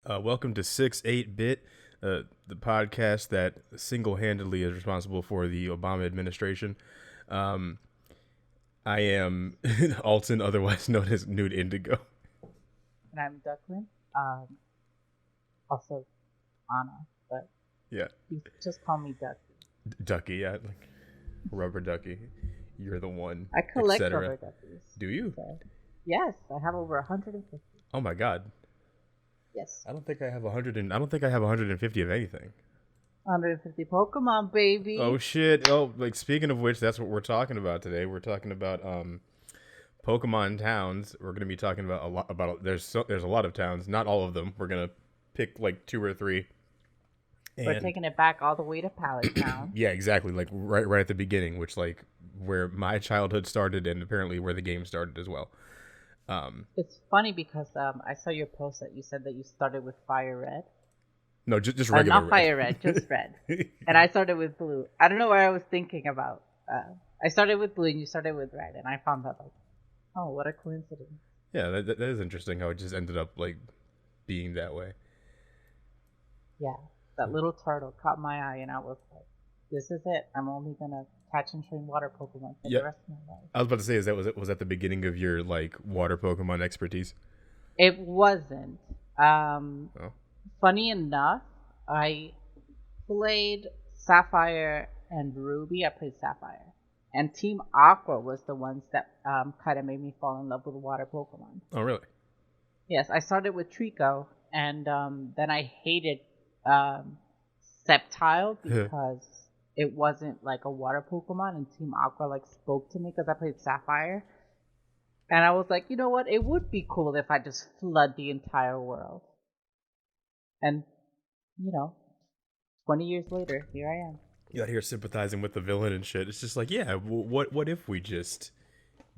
Welcome to 6-8-Bit, the podcast that single-handedly is responsible for the Obama administration. Um, I am Alton, otherwise known as Noodindigo. And I'm Duclin. Also Anna, but Yeah, you just call me Ducky. Ducky, yeah, like rubber ducky. You're the one, I collect etc. rubber duckies. Do you? So, yes, I have over 150. Oh my God, Yes. I don't think I have 100. I don't think I have 150 of anything. 150 Pokemon, baby. Oh shit! Oh, like speaking of which, that's what we're talking about today. We're talking about Pokemon towns. We're going to be talking about a lot about there's a lot of towns, not all of them. We're going to pick like 2 or 3. We're taking it back all the way to Pallet Town. Yeah, exactly. Like right at the beginning, which like where my childhood started and apparently where the game started as well. It's funny because I saw your post that you said that you started with Fire Red. No, just regular not Fire Red, just Red. And I started with Blue. I don't know what I was thinking about. I started with Blue and you started with Red, and I found out like, oh, what a coincidence. Yeah, that is interesting how it just ended up like being that way. Yeah, that little turtle caught my eye, and I was like, "This is it. I'm only gonna catch and train water Pokemon for the rest of my life." I was about to say, was that the beginning of your like water Pokemon expertise? It wasn't. Funny enough, I played Sapphire and Ruby. I played Sapphire, and Team Aqua was the ones that kind of made me fall in love with water Pokemon. Oh, really? Yes, I started with Trico, and then I hated Sceptile because it wasn't like a water Pokemon, and Team Aqua like spoke to me because I played Sapphire, and I was like, you know what? It would be cool if I just flood the entire world. And 20 years later, here I am. You out here sympathizing with the villain and shit. It's just like, yeah, what if we just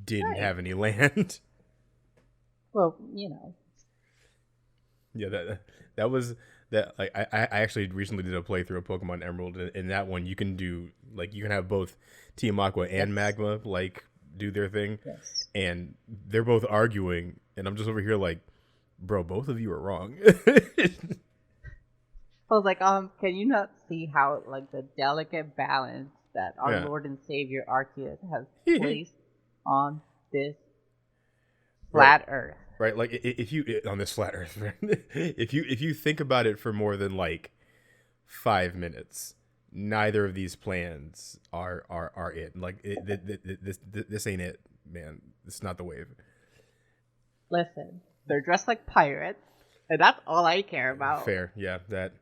didn't have any land? Well, Yeah, that was that. Like, I actually recently did a playthrough of Pokemon Emerald. In that one, you can do like you can have both Team Aqua and Magma like do their thing, and they're both arguing, and I'm just over here like, bro, both of you are wrong. I was like, can you not see how like the delicate balance that our Lord and Savior Arceus has placed on this flat Earth? Right, like if you on this flat Earth, if you think about it for more than like 5 minutes, neither of these plans are it. Like this ain't it, man. It's not the wave. Listen, they're dressed like pirates, and that's all I care about. Fair, yeah, that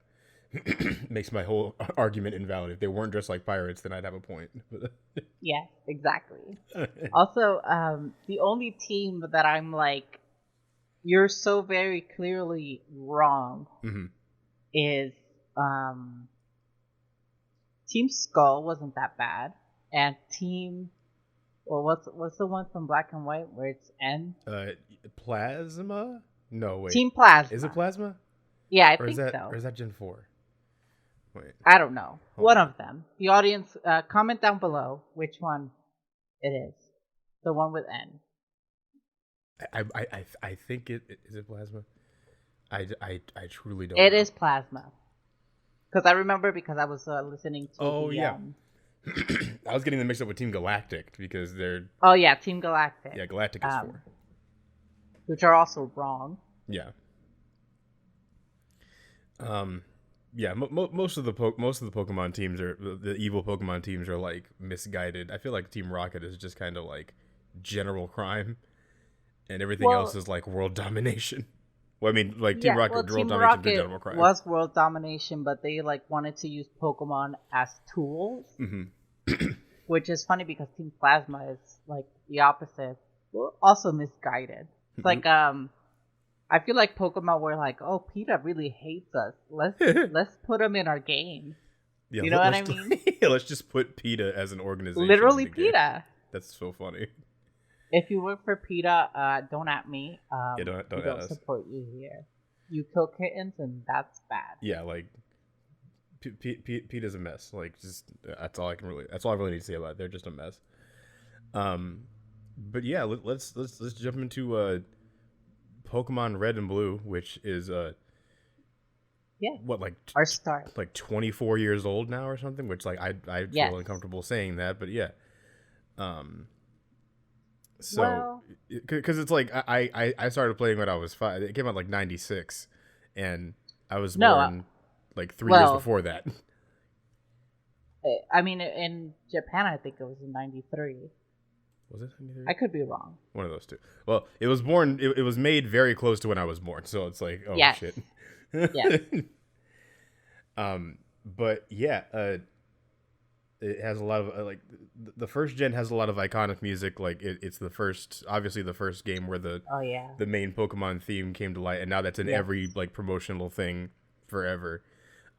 makes my whole argument invalid. If they weren't dressed like pirates, then I'd have a point. Yeah, exactly. Also, the only team that I'm like, you're so very clearly wrong, is Team Skull wasn't that bad, and what's the one from Black and White where it's N? Plasma? No, wait. Team Plasma. Is it Plasma? Yeah, I think so. Or is that Gen 4? Wait. I don't know. One of them. The audience, comment down below which one it is. The one with N. I think it is it Plasma. I truly don't. It is Plasma. Because I remember I was listening to. Oh yeah. I was getting them mixed up with Team Galactic because they're. Oh yeah, Team Galactic. Yeah, Galactic is 4. Which are also wrong. Yeah. Yeah, most of the Pokemon teams are the evil Pokemon teams are like misguided. I feel like Team Rocket is just kind of like general crime, and everything else is like world domination. Well, I mean, like Team Rocket, world domination is general crime. Was world domination, but they like wanted to use Pokemon as tools, which is funny because Team Plasma is like the opposite. Well, also misguided. It's like I feel like Pokemon were like, oh, PETA really hates us. Let's put them in our game. Yeah, you know what I mean? Yeah, let's just put PETA as an organization. Literally PETA. That's so funny. If you work for PETA, don't at me. Yeah, don't we don't support you here. You kill kittens, and that's bad. Yeah, like PETA's a mess. Like, just that's all I really need to say about it. They're just a mess. But yeah, let's jump into Pokemon Red and Blue, which is Yeah. what like Our start. like 24 years old now or something, which like I Yes. feel uncomfortable saying that, but yeah. Um so Well, cuz it's like I started playing when I was 5. It came out like 96 and I was no. born like 3 years Well, before that. I mean, in Japan, I think it was in '93. Was it 93? I could be wrong. One of those two. Well, it was born it was made very close to when I was born, so it's like, oh Yes. shit. Yes. But yeah, it has a lot of like the first gen has a lot of iconic music. Like it's the first, obviously the first game where Oh yeah. the main Pokemon theme came to light, and now that's in Yes. every like promotional thing forever.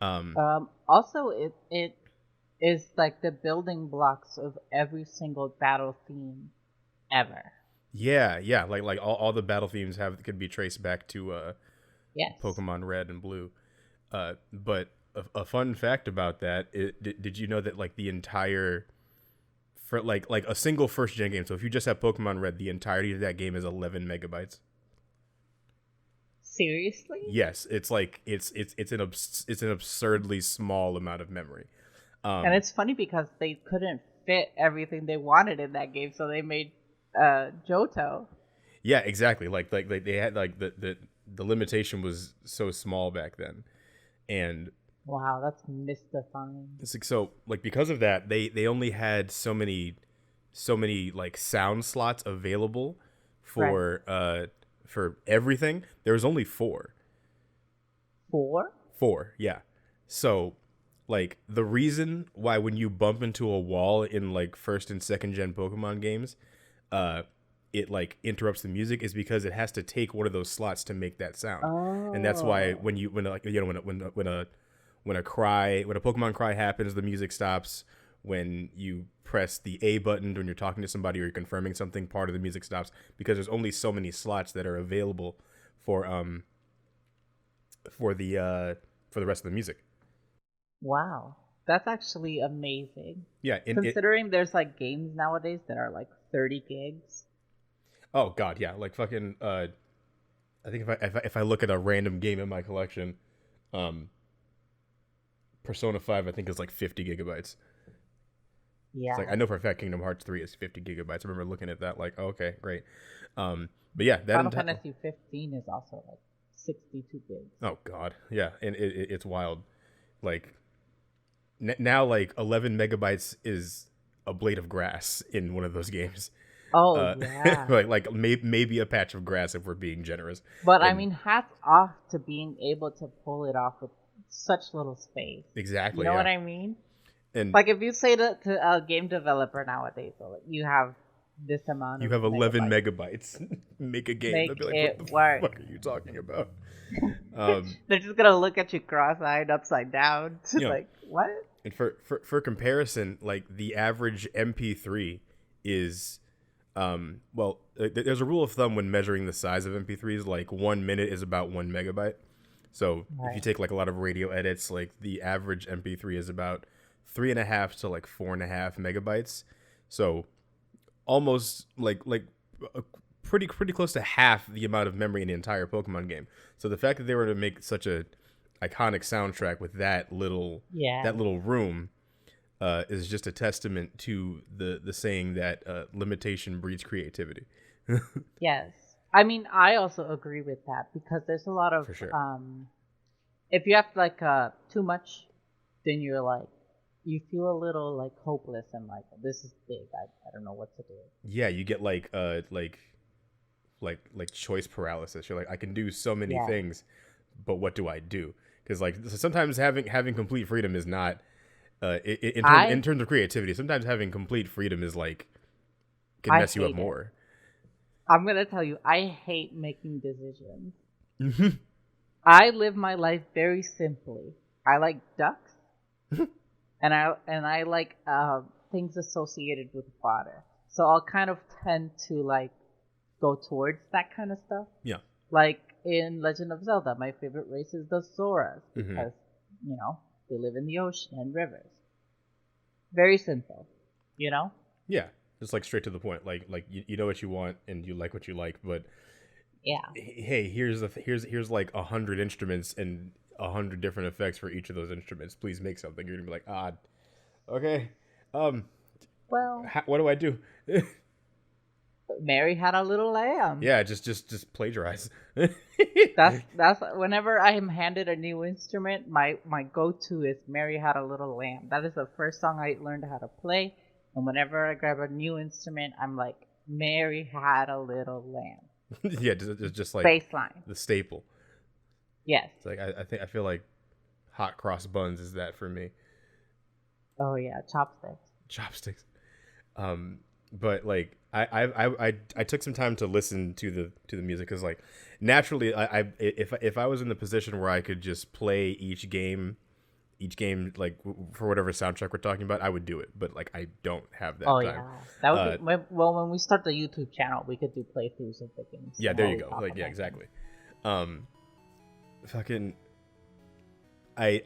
Also, it is like the building blocks of every single battle theme ever. Yeah, like all the battle themes could be traced back to Yes. Pokemon Red and Blue. But a fun fact about that, did you know that like the entire for like a single first gen game, so if you just have Pokemon Red, the entirety of that game is 11 megabytes. Seriously? Yes, it's like it's an absurdly small amount of memory. And it's funny because they couldn't fit everything they wanted in that game, so they made Johto. Yeah, exactly. Like they had like the limitation was so small back then, and Wow, that's mystifying. it's like, so like because of that they only had so many like sound slots available for everything. There was only 4. 4? 4, yeah. So like the reason why when you bump into a wall in like first and second gen Pokemon games, it like interrupts the music is because it has to take one of those slots to make that sound. Oh. And that's why when a Pokemon cry happens, the music stops. When you press the A button when you're talking to somebody or you're confirming something, part of the music stops because there's only so many slots that are available for the rest of the music. Wow. That's actually amazing. Yeah, considering there's like games nowadays that are like 30 gigs. Oh god, yeah, like fucking I think if I look at a random game in my collection, Persona 5 I think is like 50 gigabytes. Yeah. It's like I know for a fact Kingdom Hearts 3 is 50 gigabytes. I remember looking at that like, oh, okay, great. But yeah, that Final Fantasy 15 is also like 62 gigs. Oh god, yeah, and it's wild. Like now, like 11 megabytes is a blade of grass in one of those games. Oh yeah, like maybe a patch of grass if we're being generous. But I mean, hats off to being able to pull it off with such little space. Exactly. You know yeah. what I mean? And like if you say to a game developer nowadays, so like, you have this amount. You have 11 megabytes. Make a game. Make They'll be like, it what the work. fuck are you talking about? They're just gonna look at you cross-eyed, upside down, like what? And for comparison, like the average MP3 is, there's a rule of thumb when measuring the size of MP3s. Like 1 minute is about 1 megabyte. So if you take like a lot of radio edits, like the average MP3 is about 3.5 to like 4.5 megabytes. So almost like pretty close to half the amount of memory in the entire Pokemon game. So the fact that they were to make such a iconic soundtrack with that little room is just a testament to the saying that limitation breeds creativity. Yes, I mean I also agree with that because there's a lot of For sure. If you have like too much, then you're like you feel a little like hopeless and like this is big. I don't know what to do. Yeah, you get like choice paralysis. You're like, I can do so many things, but what do I do? Because like sometimes having complete freedom is not in terms of creativity. Sometimes having complete freedom is like can mess you up more. I'm gonna tell you, I hate making decisions. I live my life very simply. I like ducks, and I like things associated with water. So I'll kind of tend to like go towards that kind of stuff. Yeah. Like in Legend of Zelda, my favorite race is the Zoras because they live in the ocean and rivers. Very simple, Yeah, just like straight to the point. Like you know what you want and you like what you like, but yeah. Hey, here's like 100 instruments and 100 different effects for each of those instruments. Please make something. You're gonna be like, ah, okay. Um, Well, what do I do? Mary had a little lamb. Yeah, just plagiarize. That's whenever I am handed a new instrument, my go-to is Mary Had a Little Lamb. That is the first song I learned how to play, and whenever I grab a new instrument, I'm like, Mary Had a Little Lamb. Yeah, just like Baseline. the staple. Yes. It's like I feel like hot cross buns is that for me. Oh yeah, Chopsticks. But like I took some time to listen to the music because like naturally if I was in the position where I could just play each game like for whatever soundtrack we're talking about, I would do it. But like I don't have that time. Yeah, that would be, well, when we start the YouTube channel, we could do playthroughs of the games. Yeah, there you go. Like yeah, exactly. Fucking. I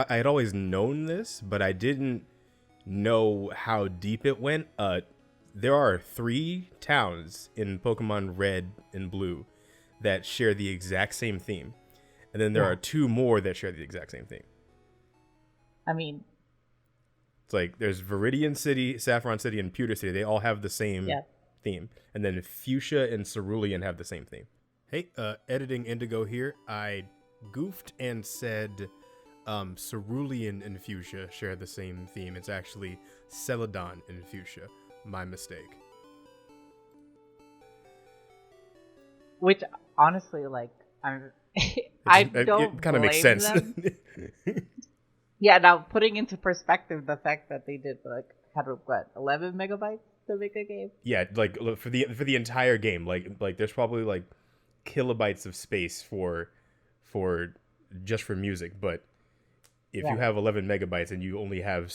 had always known this, but I didn't know how deep it went. There are 3 towns in Pokemon Red and Blue that share the exact same theme, and then there are 2 more that share the exact same theme. I mean, it's like there's Viridian City, Saffron City, and Pewter City. They all have the same theme, and then Fuchsia and Cerulean have the same theme. Hey, editing Indigo here. I goofed and said Cerulean and Fuchsia share the same theme. It's actually Celadon and Fuchsia. My mistake. Which honestly, like, I don't. It kind of makes sense. Yeah, now putting into perspective the fact that they did like had what 11 megabytes to make a game. Yeah, like for the entire game, like there's probably like kilobytes of space for just for music, but if you have 11 megabytes and you only have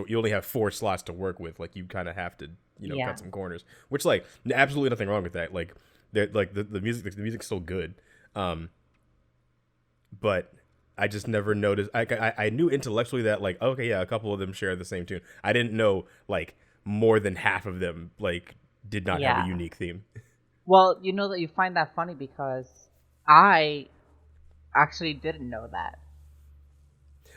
you only have 4 slots to work with, like you kind of have to, cut some corners, which like absolutely nothing wrong with that. Like the music's still good. But I just never noticed. I knew intellectually that like, okay, yeah, a couple of them share the same tune. I didn't know like more than half of them like did not have a unique theme. Well, you know that you find that funny because I actually didn't know that.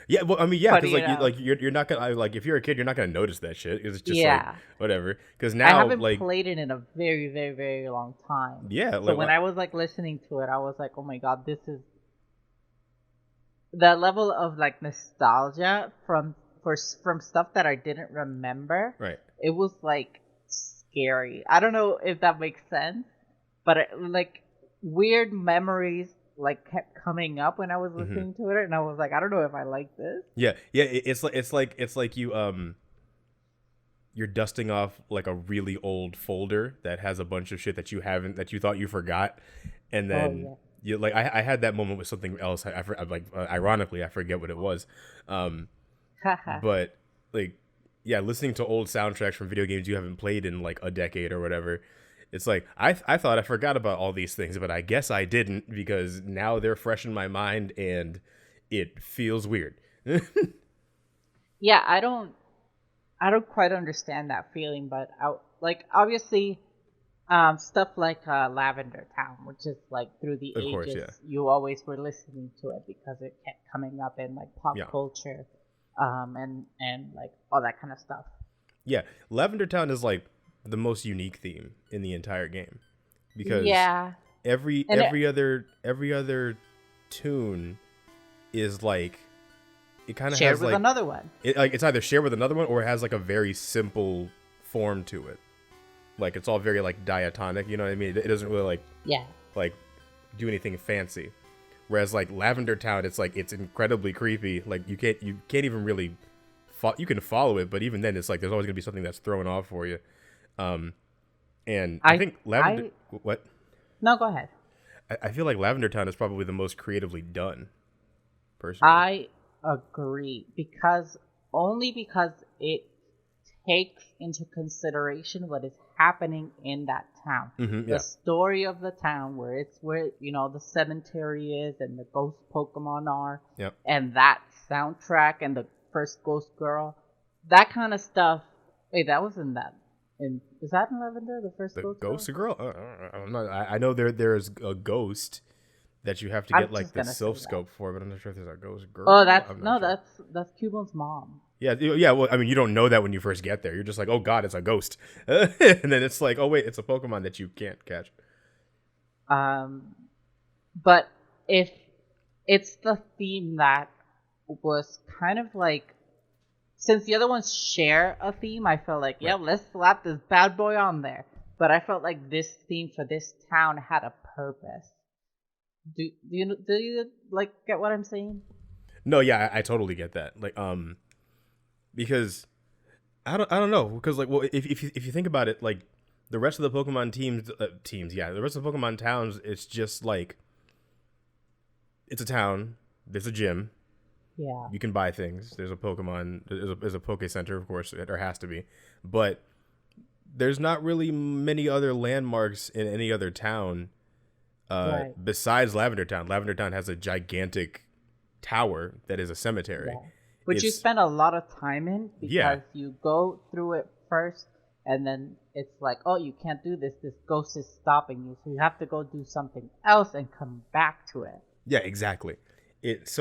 Yeah, well, I mean, yeah, because you're not gonna like if you're a kid, you're not gonna notice that shit. It's just like whatever. Because now I haven't like played it in a very, very, very long time. Yeah, so when I was like listening to it, I was like, oh my god, this is the level of like nostalgia from stuff that I didn't remember. Right. It was like scary. I don't know if that makes sense, but like weird memories like kept coming up when I was listening to it, and I was like, I don't know if I like this. Yeah. It's like you you're dusting off like a really old folder that has a bunch of shit that you thought you forgot, and then you like I had that moment with something else. Ironically, I forget what it was, but like listening to old soundtracks from video games you haven't played in like a decade or whatever. It's like, I thought I forgot about all these things, but I guess I didn't because now they're fresh in my mind and it feels weird. Yeah, I don't quite understand that feeling, but obviously stuff like Lavender Town, which is like through the ages, you always were listening to it because it kept coming up in like pop culture, and like all that kind of stuff. Yeah, Lavender Town is like the most unique theme in the entire game because every other tune is like it kind of shared has with like another one. It's either shared with another one or it has like a very simple form to it. Like it's all very like diatonic, you know what I mean? It doesn't really like do anything fancy. Whereas like Lavender Town, it's like it's incredibly creepy. Like you can't even really you can follow it, but even then it's like there's always gonna be something that's thrown off for you. And I think Lavender. What? No, go ahead. I feel like Lavender Town is probably the most creatively done. Personally, I agree because it takes into consideration what is happening in that town. The story of the town, where the cemetery is and the ghost Pokemon are, and that soundtrack and the first ghost girl, that kind of stuff. Wait, that was in that. Is that in Lavender, the first ghost girl? I know there's a ghost that you have to I'm get like just the gonna say Sylph that. scope for, but I'm not sure if there's a ghost Oh, girl. that's I'm not no, sure. that's Cubon's mom. Yeah, yeah. Well, I mean, you don't know that when you first get there. You're just like, oh god, it's a ghost, and then it's like, oh wait, it's a Pokemon that you can't catch. Um, but if it's the theme that was kind of like, since the other ones share a theme, I felt like, yeah, Right. let's slap this bad boy on there. But I felt like this theme for this town had a purpose. Do you like get what I'm saying? No, yeah, I totally get that. Like, because I don't know, because like, well, if you think about it, like the rest of the Pokemon teams, yeah, the rest of the Pokemon towns, it's just like it's a town. There's a gym. Yeah. You can buy things. There's a Pokemon. There's a Poke Center, of course. There has to be, but there's not really many other landmarks in any other town Right. besides Lavender Town. Lavender Town has a gigantic tower that is a cemetery. Yeah. Which you It's spend a lot of time in yeah, because you go through it first and then it's like, oh, you can't do this. This ghost is stopping you. So you have to go do something else and come back to it. yeah, exactly. It's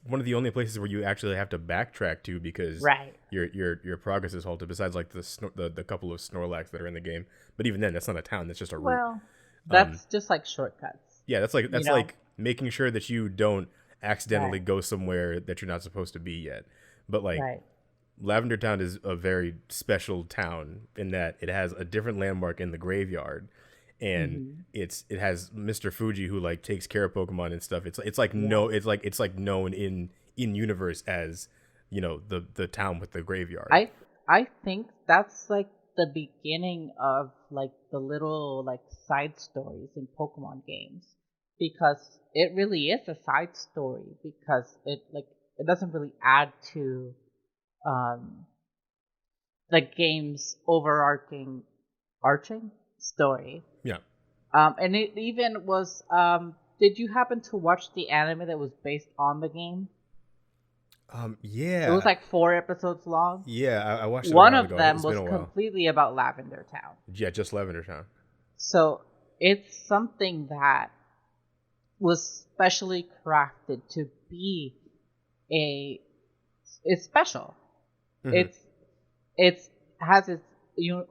one of the only places where you actually have to backtrack to because Right. your progress is halted. Besides like the couple of Snorlax that are in the game, but even then, that's not a town. That's just a route. Well, Um, that's just like shortcuts, yeah, you that's know? like making sure that you don't accidentally Right. go somewhere that you're not supposed to be yet. But like Right. Lavender Town is a very special town in that it has a different landmark in the graveyard, and Mm-hmm. it has Mr. Fuji who like takes care of Pokemon and stuff. It's like Yeah. no, it's like known in universe as the town with the graveyard. I I think that's like the beginning of like the little like side stories in Pokemon games because it really is a side story because it doesn't really add to um the game's overarching arching story. Yeah. And it even was did you happen to watch the anime that was based on the game? It was Yeah. like 4 episodes long. Yeah. I watched it a One while of ago. them It's been was a while. completely about Lavender Town. Yeah, just Lavender Town. So it's something that was specially crafted to be a it's special. Hmm. It's it's has its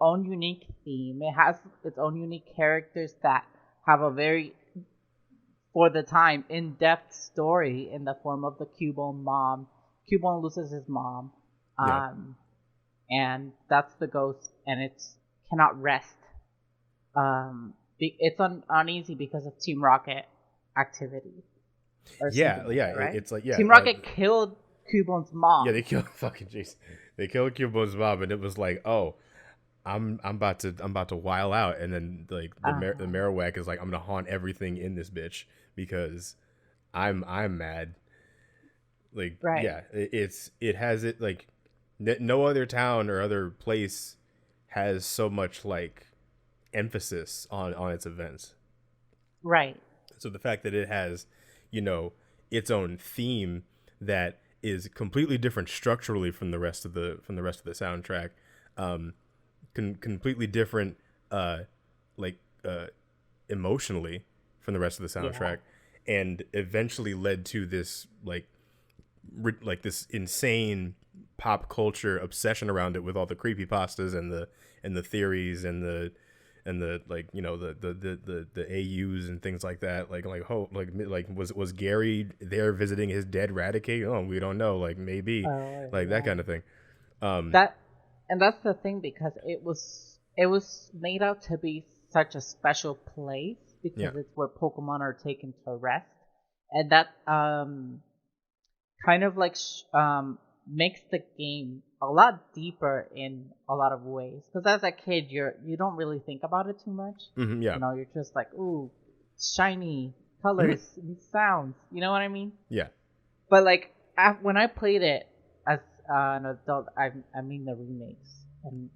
own unique theme. It has its own unique characters that have a very for the time in-depth story in the form of the Cubone mom. Cubone loses his mom. Yeah. Um and that's the ghost and it's cannot rest. It's uneasy because of Team Rocket activity or something Yeah. like Yeah. that, right? It's like yeah. Team Rocket killed Cubone's Yeah, mom. they killed fucking jeez. They killed Cubo's mom, and it was like, oh, I'm about to while out, and then like the Uh, Marowak is like, I'm gonna haunt everything in this bitch because I'm mad. Like right, yeah, it has it like no other town or other place has so much like emphasis on its events. right, So the fact that it has, you know, its own theme that is completely different structurally from the rest of the soundtrack, um, completely different, like emotionally from the rest of the yeah, soundtrack, and eventually led to this like this insane pop culture obsession around it with all the creepy pastas and the theories and the like the AUs and things like that like was Gary there visiting his dead Raticate? Oh, we don't know, like maybe like that yeah. kind of thing. um That and that's the thing because it was made out to be such a special place yeah, because it's where Pokemon are taken to rest, and that kind of like makes the game a lot deeper in a lot of ways. Because as a kid, you don't really think about it too much. yeah, You're just like, ooh, shiny colors, and sounds. You know what I mean? yeah, But like when I played it as an adult, I mean the remakes, and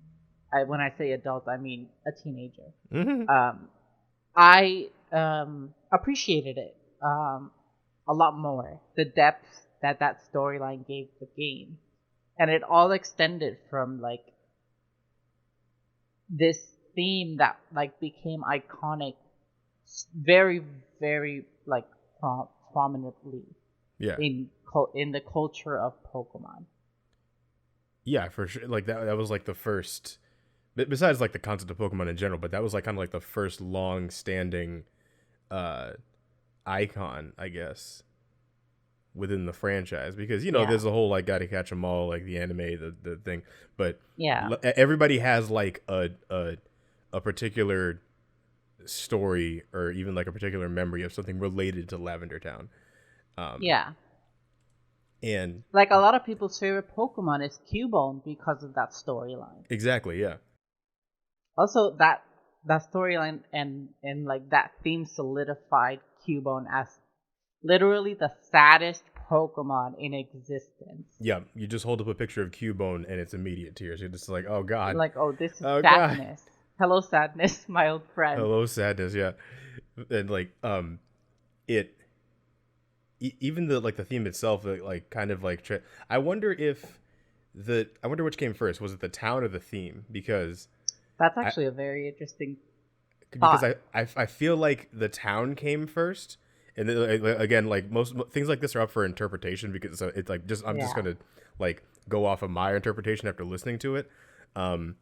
when I say adult, I mean a teenager. hmm Um, I appreciated it a lot more. The depth that that storyline gave the game, and it all extended from like this theme that like became iconic very very like prominently Yeah. in the culture of Pokemon. Yeah, for sure. Like that was like the first, besides like the concept of Pokemon in general, but that was like kind of like the first long standing uh icon, I guess, within the franchise, because Yeah. there's a whole like gotta catch 'em all, like the anime, the thing, but Yeah. everybody has like a particular story or even like a particular memory of something related to Lavender Town. Um, Yeah. and Like a lot of people's favorite Pokemon is Cubone because of that storyline. exactly, yeah, Also, that storyline and like that theme solidified Cubone as literally the saddest Pokemon in existence. yeah. You just hold up a picture of Cubone and it's immediate tears. You're just like, oh god, Like, oh, this is oh god, sadness. Hello, sadness, my old friend. hello sadness, yeah. And like it even the like the theme itself, like kind of like I wonder if I wonder which came first. Was it the town or the theme? That's I actually a very interesting because thought. I feel like the town came first, and then, again, like most things like this are up for interpretation, because it's like just I'm just Yeah. gonna like go off of my interpretation after listening to it. Um,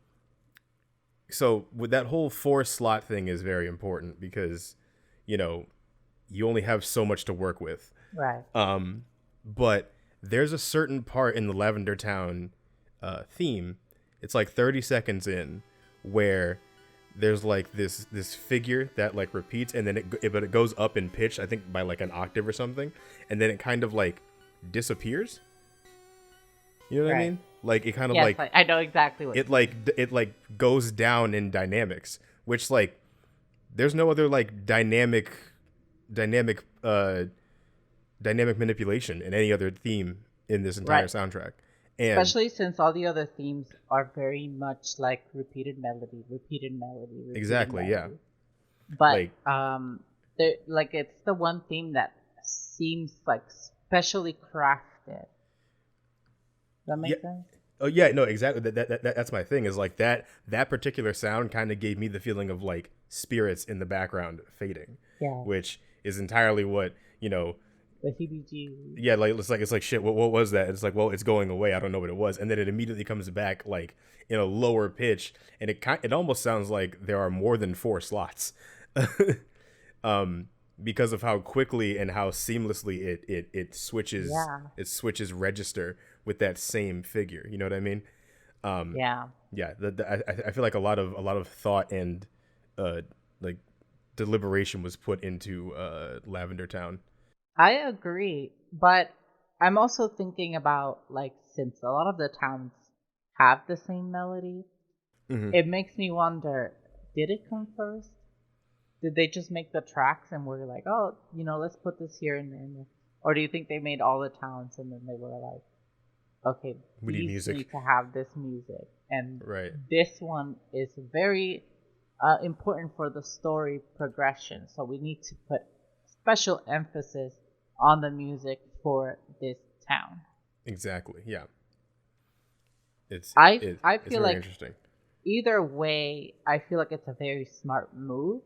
so with that whole 4 slot thing is very important, because you know you only have so much to work with. Right. But there's a certain part in the Lavender Town theme. It's like 30 seconds in, where there's like this figure that like repeats, and then but it goes up in pitch, I think by like an octave or something, and then it kind of like disappears. You know what I Right. mean? Like it kind of Yes, like I know exactly what. it like goes down in dynamics, which like there's no other like dynamic dynamic manipulation in any other theme in this entire Right. soundtrack. And Especially since all the other themes are very much like repeated melody, repeated melody, repeated exactly, yeah. melody. But Like like it's the one theme that seems like specially crafted. Does that yeah. make sense? Oh yeah, no, exactly. That's my thing. Is like that particular sound kind of gave me the feeling of like spirits in the background fading, Yeah. which is entirely what The heebie-jeebies. Yeah, like it's like shit. What was that? It's like, well, it's going away. I don't know what it was, and then it immediately comes back like in a lower pitch, and it almost sounds like there are more than 4 slots, because of how quickly and how seamlessly Yeah. it switches register with that same figure. You know what I mean? Yeah. Yeah. I feel like a lot of thought and like deliberation was put into Lavender Town. I agree, but I'm also thinking about like since a lot of the towns have the same melody, Mm-hmm. it makes me wonder, did it come first? Did they just make the tracks and were like, oh, let's put this here and there? Or do you think they made all the towns and then they were like, okay, We need these music, need to have this music, and right? this one is very important for the story progression, so we need to put special emphasis on the music for this town. Exactly. Yeah. It's I it's feel very like interesting. either way, I feel like it's a very smart move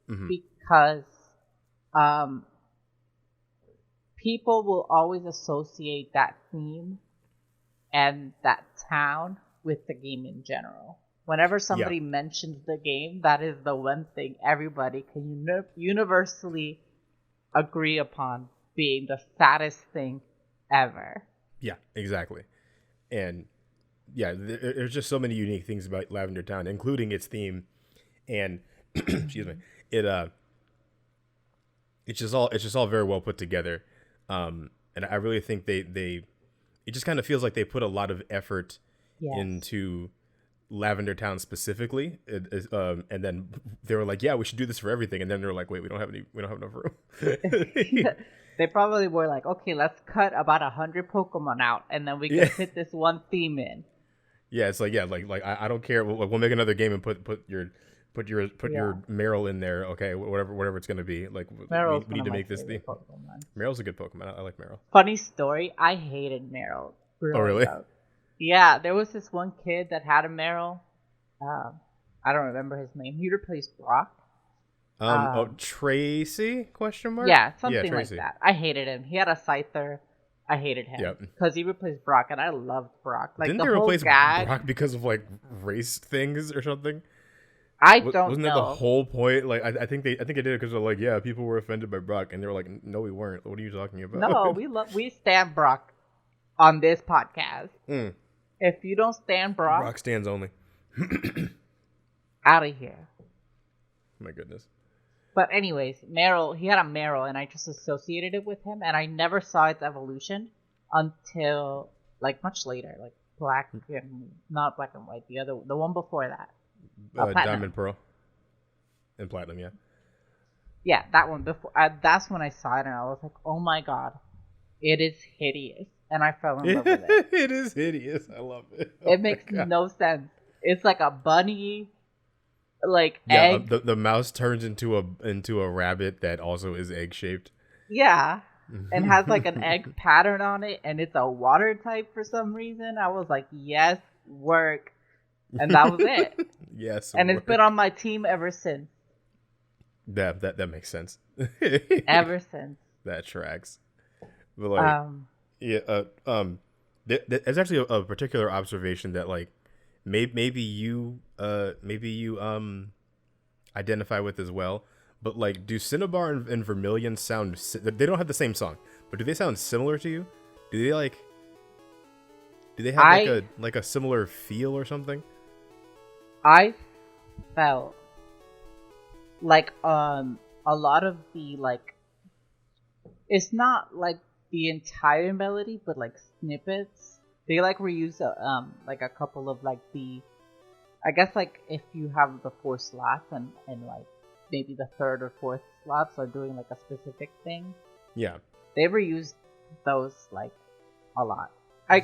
Mm-hmm. because um, people will always associate that theme and that town with the game in general. Whenever Yeah. somebody mentions the game, that is the one thing everybody can universally agree upon being the saddest thing ever. Yeah. Exactly. And yeah, there's just so many unique things about Lavender Town, including its theme, and excuse me, Mhm. it it's just all very well put together, and I really think they it just kind of feels like they put a lot of effort Yes. into Lavender Town specifically, and then they were like, yeah, we should do this for everything, and then they were like, wait, we don't have enough room. They probably were like, okay, let's cut about 100 Pokemon out, and then we can Yeah. fit this one theme in. Yeah, it's like, yeah, like I don't care. We'll make another game and put your Yeah. Meryl in there. Okay, whatever it's gonna be. Like Meryl's we one need of to my make this theme. favorite Pokemon. Meryl's a good Pokemon. I like Meryl. Funny story, I hated Meryl Oh growing really? up. Yeah, there was this one kid that had a Meryl. Um, I don't remember his name. He replaced Brock. Tracy? Question mark? Yeah, Yeah, something like Tracy. that. I hated him. He had a Scyther. I hated him Yep. because he replaced Brock, and I loved Brock. Like Didn't the they whole replace gag. Brock because of like race things or something? I don't Wasn't that the know. whole point? Like, I think they did it because they're like, yeah, people were offended by Brock, and they were like, no, we weren't. What are you talking about? No, we stand Brock on this podcast. Mm. If you don't stand Brock, Brock stands only. out of here. My goodness. But anyways, Meryl, he had a Meryl, and I just associated it with him, and I never saw its evolution until like much later, like not black and white, the one before that, Diamond, Pearl, and Platinum. Yeah. Yeah, that one before. That's when I saw it, and I was like, oh my god, it is hideous, and I fell in love with it. It is hideous. I love it. It makes no sense. It's like a bunny. Like yeah, egg. The mouse turns into a rabbit that also is egg shaped. Yeah, and has like an egg pattern on it, and it's a water type for some reason. I was like, yes, work, and that was it. Yes, and it's been on my team ever since. That makes sense. Ever since. That tracks. But like, there's actually a particular observation that like maybe you identify with as well. But like, do Cinnabar and Vermilion sound? They don't have the same song, but do they sound similar to you? Do they have like a similar feel or something? I felt like a lot of the like, it's not like the entire melody, but like snippets. They like reuse like a couple of like I guess like if you have the 4 slots and like maybe the 3rd or 4th slots are doing like a specific thing. Yeah. They reused those like a lot. I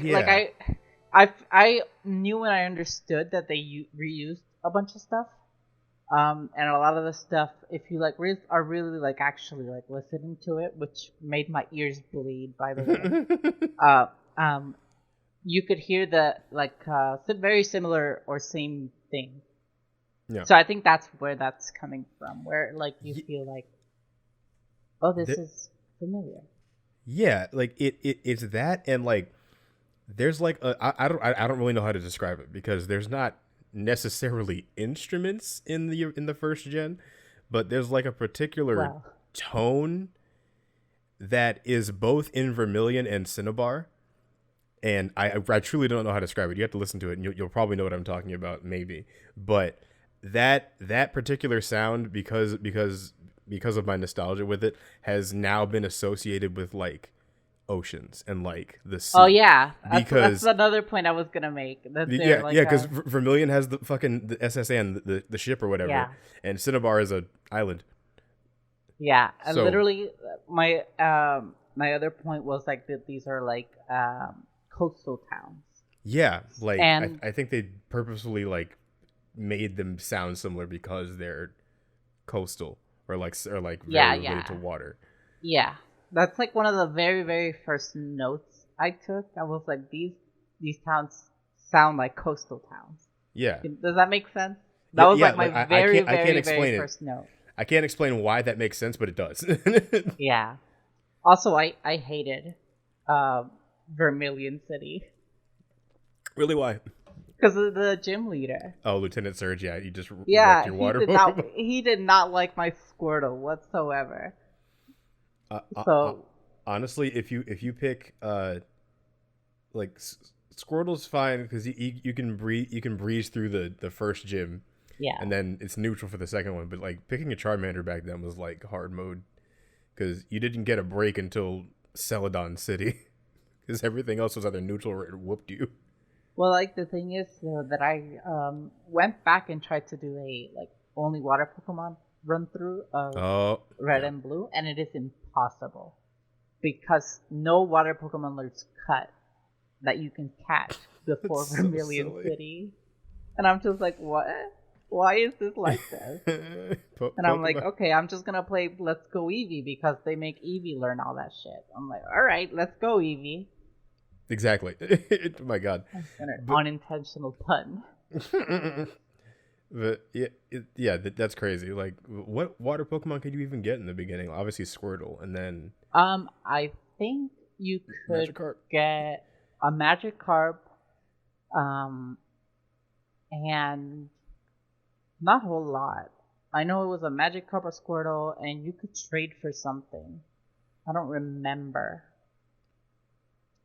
knew and I understood that they reused a bunch of stuff. And a lot of the stuff, if you like are really like actually like listening to it, which made my ears bleed, by the way. You could hear the like very similar or same thing. Yeah. So I think that's where that's coming from, where like you feel like, oh, this is familiar. Yeah, like it's that, and like there's like I don't really know how to describe it because there's not necessarily instruments in the first gen, but there's like a particular tone that is both in Vermilion and Cinnabar. And I truly don't know how to describe it. You have to listen to it, and you'll probably know what I'm talking about, maybe. But that particular sound, because of my nostalgia with it, has now been associated with like oceans and like the sea. Oh yeah, that's another point I was gonna make. Because Vermilion has the SSN, the ship or whatever, and Cinnabar is an island. Yeah, and literally, my other point was like that these are like coastal towns. Yeah, like I think they purposefully like made them sound similar because they're coastal or very related to water. Yeah, that's like one of the very, very first notes I took. I was like, these towns sound like coastal towns. Yeah. Does that make sense? That was like my very first note. I can't explain why that makes sense, but it does. Yeah. Also, I hated Vermilion City. Really? Why? Because of the gym leader. Oh, Lieutenant Surge. Yeah, you just wrecked your water. He did not like my Squirtle whatsoever. Honestly, if you pick like Squirtle's fine because you can breeze through the first gym. Yeah. And then it's neutral for the second one, but like picking a Charmander back then was like hard mode because you didn't get a break until Celadon City because everything else was either neutral or it whooped you. Well, like the thing is that I went back and tried to do a like only water Pokemon run through of Red and Blue, and it is impossible because no water Pokemon learns cut that you can catch before Vermilion City, and I'm just like, what? Why is this like this? And I'm like, okay, I'm just gonna play Let's Go Eevee because they make Eevee learn all that shit. I'm like, all right, let's go Eevee. Exactly. Oh my god. Unintentional pun. But that's crazy. Like, what water Pokemon could you even get in the beginning? Obviously Squirtle, and then I think you could Magikarp. get a Magikarp, um, and not a whole lot. I know it was a Magikarp or Squirtle, and you could trade for something. I don't remember.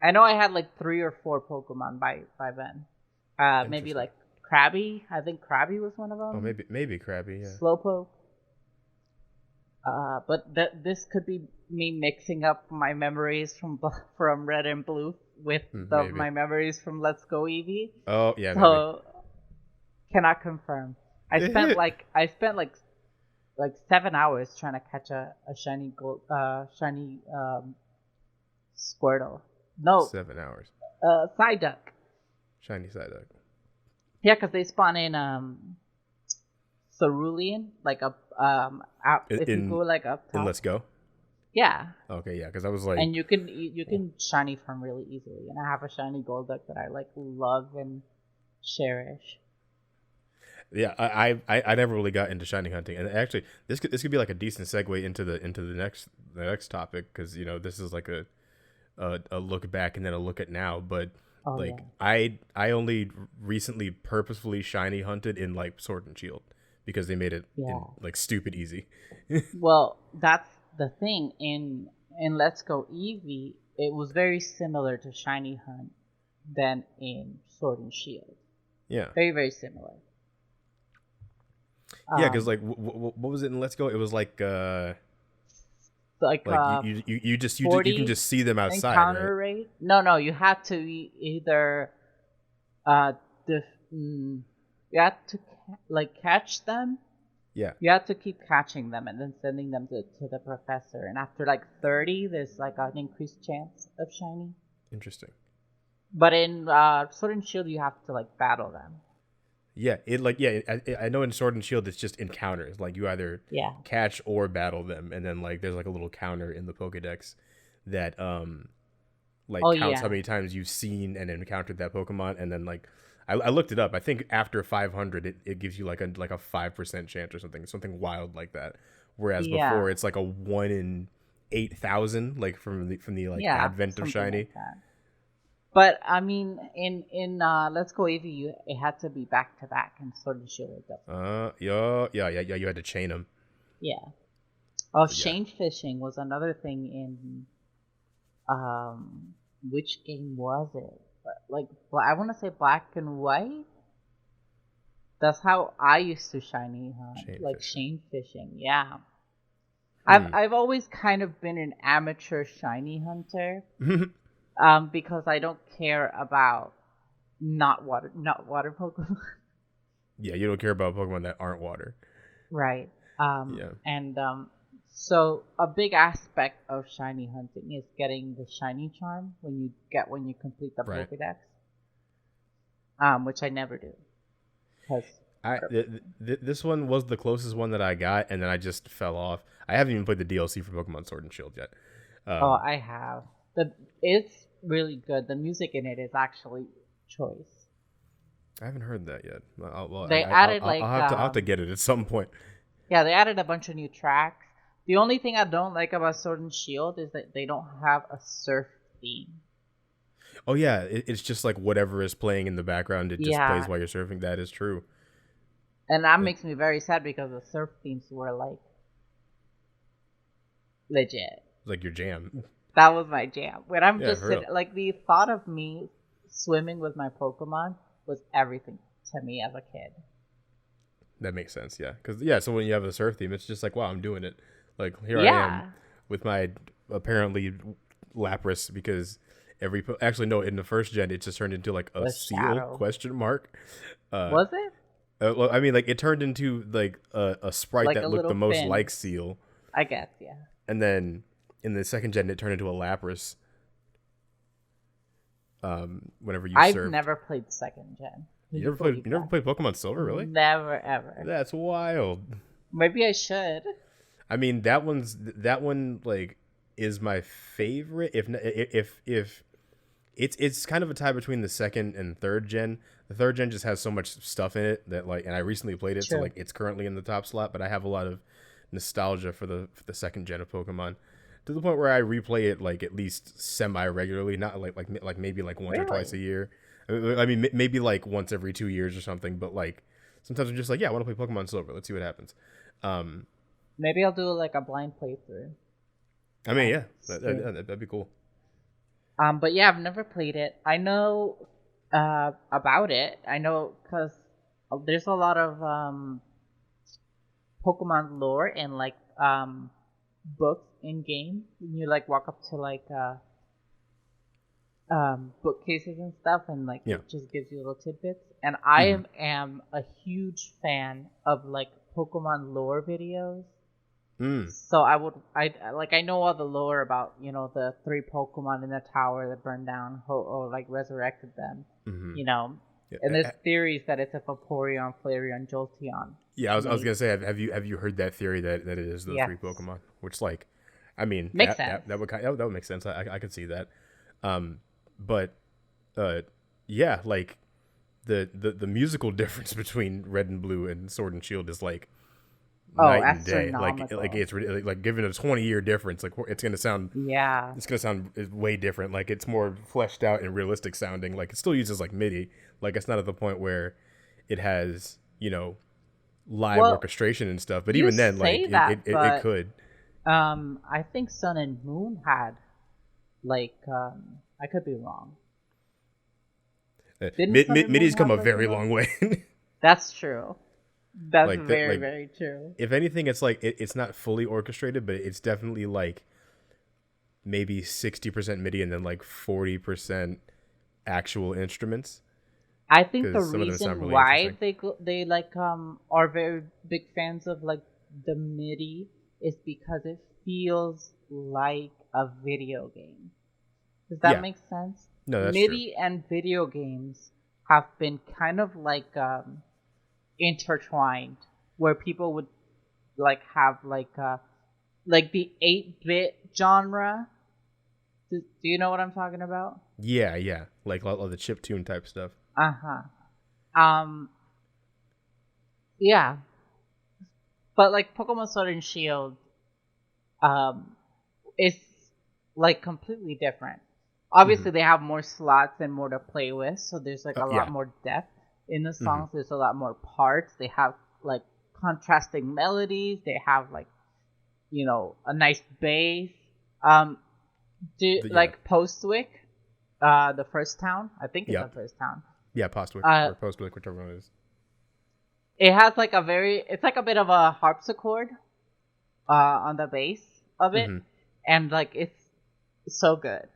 I know I had like 3 or 4 Pokemon by then. Maybe like Krabby. I think Krabby was one of them. Oh, maybe Krabby. Yeah. Slowpoke. But this could be me mixing up my memories from Red and Blue with my memories from Let's Go Eevee. Oh yeah. So cannot confirm. I spent like 7 hours trying to catch a shiny Squirtle. No. 7 hours. Psyduck. Shiny Psyduck. Yeah, because they spawn in Cerulean, like up if you go like up top. In Let's Go. Yeah. Okay, yeah, because I was like, and you can shiny farm really easily, and I have a shiny Golduck that I like love and cherish. Yeah, I never really got into shiny hunting, and actually this could be like a decent segue into the next topic, because this is like a look back and then a look at now, but I only recently purposefully shiny hunted in like Sword and Shield because they made it like stupid easy. Well, that's the thing in Let's Go Eevee, it was very similar to shiny hunt than in Sword and Shield. Yeah, very very similar. Yeah, because like what was it in Let's Go? It was like you can just see them outside. Encounter right? rate? No, you had to either you had to like catch them. Yeah. You have to keep catching them and then sending them to the professor. And after like 30, there's like an increased chance of shiny. Interesting. But in Sword and Shield, you have to like battle them. Yeah, I know in Sword and Shield it's just encounters. Like you either catch or battle them, and then like there's like a little counter in the Pokédex that counts how many times you've seen and encountered that Pokemon, and then like I looked it up. I think after 500, it gives you like a 5% chance or something wild like that. Whereas before it's like a 1 in 8,000, like from the advent of shiny. Like that. But I mean, in Let's Go Eevee, it had to be back to back, and Sword and Shield. Yeah. You had to chain them. Yeah. Oh, chain fishing was another thing in which game was it? Like I want to say Black and White. That's how I used to shiny hunt, chain fishing. Yeah. I've always kind of been an amateur shiny hunter. Because I don't care about not water Pokemon. Yeah, you don't care about Pokemon that aren't water. Right. And so a big aspect of shiny hunting is getting the shiny charm when you complete the Pokédex. Which I never do. This one was the closest one that I got, and then I just fell off. I haven't even played the DLC for Pokemon Sword and Shield yet. I have. It's really good. The music in it is actually choice. I haven't heard that yet. I'll have to get it at some point. Yeah, they added a bunch of new tracks. The only thing I don't like about Sword and Shield is that they don't have a surf theme. Oh yeah, it's just like whatever is playing in the background. It just plays while you're surfing. That is true. And that makes me very sad because the surf themes were like legit. Like your jam. That was my jam. When I'm just sitting, like the thought of me swimming with my Pokemon was everything to me as a kid. That makes sense, yeah. Because so when you have a surf theme, it's just like, wow, I'm doing it. Like here I am with my apparently Lapras, because actually no, in the first gen it just turned into like a seal shadow. Question mark. Was it? Well, I mean, like it turned into like a sprite like that looked the most like Seal. I guess, yeah. And then in the second gen, it turned into a Lapras. Whenever you I've never played second gen. You never played Pokemon Silver, really? Never ever. That's wild. Maybe I should. I mean, that one like is my favorite. If it's kind of a tie between the second and third gen. The third gen just has so much stuff in it that like, and I recently played it, so True. like it's currently in the top slot. But I have a lot of nostalgia for the second gen of Pokemon, to the point where I replay it like at least semi regularly, not like maybe like once or twice Really? a year. I mean, maybe like once every 2 years or something. But like sometimes I'm just like, yeah, I want to play Pokemon Silver. Let's see what happens. Um, Maybe I'll do like a blind playthrough. I mean, yeah, Soon. that'd be cool. But yeah, I've never played it. I know about it. I know because there's a lot of Pokemon lore and like books in game. You like walk up to like bookcases and stuff, and like Yeah. it just gives you little tidbits. And I am a huge fan of like Pokemon lore videos. Mm. So I know all the lore about the three Pokemon in the tower that burned down or like resurrected them, Mm-hmm. and there's Yeah. theories that it's a Vaporeon, Flareon, Jolteon. Yeah, I was Mate. gonna say, have you heard that theory that it is those Yes, three Pokemon? Which like, I mean makes sense. that would make sense. I could see that. But yeah, like the musical difference between Red and Blue and Sword and Shield is like Oh, night and day. Like astronomical. it's like given a 20-year difference, like Yeah. it's gonna sound way different. Like it's more fleshed out and realistic sounding. Like it still uses like MIDI. Like it's not at the point where it has live Well, orchestration and stuff. But you even then, like say that, it but could. I think Sun and Moon had like I could be wrong. Didn't Sun and Moon MIDI's come have a like very a? long way. That's true. That's Like that, very, like very true. if anything, it's like it's not fully orchestrated, but it's definitely like maybe 60% MIDI and then like 40% actual instruments, I think the because some of them sound reason really why interesting. they like are very big fans of like the MIDI is because it feels like a video game. Does that Yeah, make sense? no, that's true. MIDI and video games have been kind of like intertwined, where people would like have like the 8-bit genre. Do you know what I'm talking about? Yeah, like all the chip tune type stuff. Uh-huh. Um yeah. But like Pokemon Sword and Shield um is like completely different. Hmm. Obviously they have more slots and more to play with, so there's like a lot Yeah. more depth in the Hmm. songs. There's a lot more parts. They have like contrasting melodies. They have like, a nice bass. Um do Yeah. like Postwick, the first town. I think it's the Yep. first town. Yeah. Postwick Uh or Postwick, whichever one it is. it has like it's like a bit of a harpsichord on the bass of it, Hmm. and like it's so good.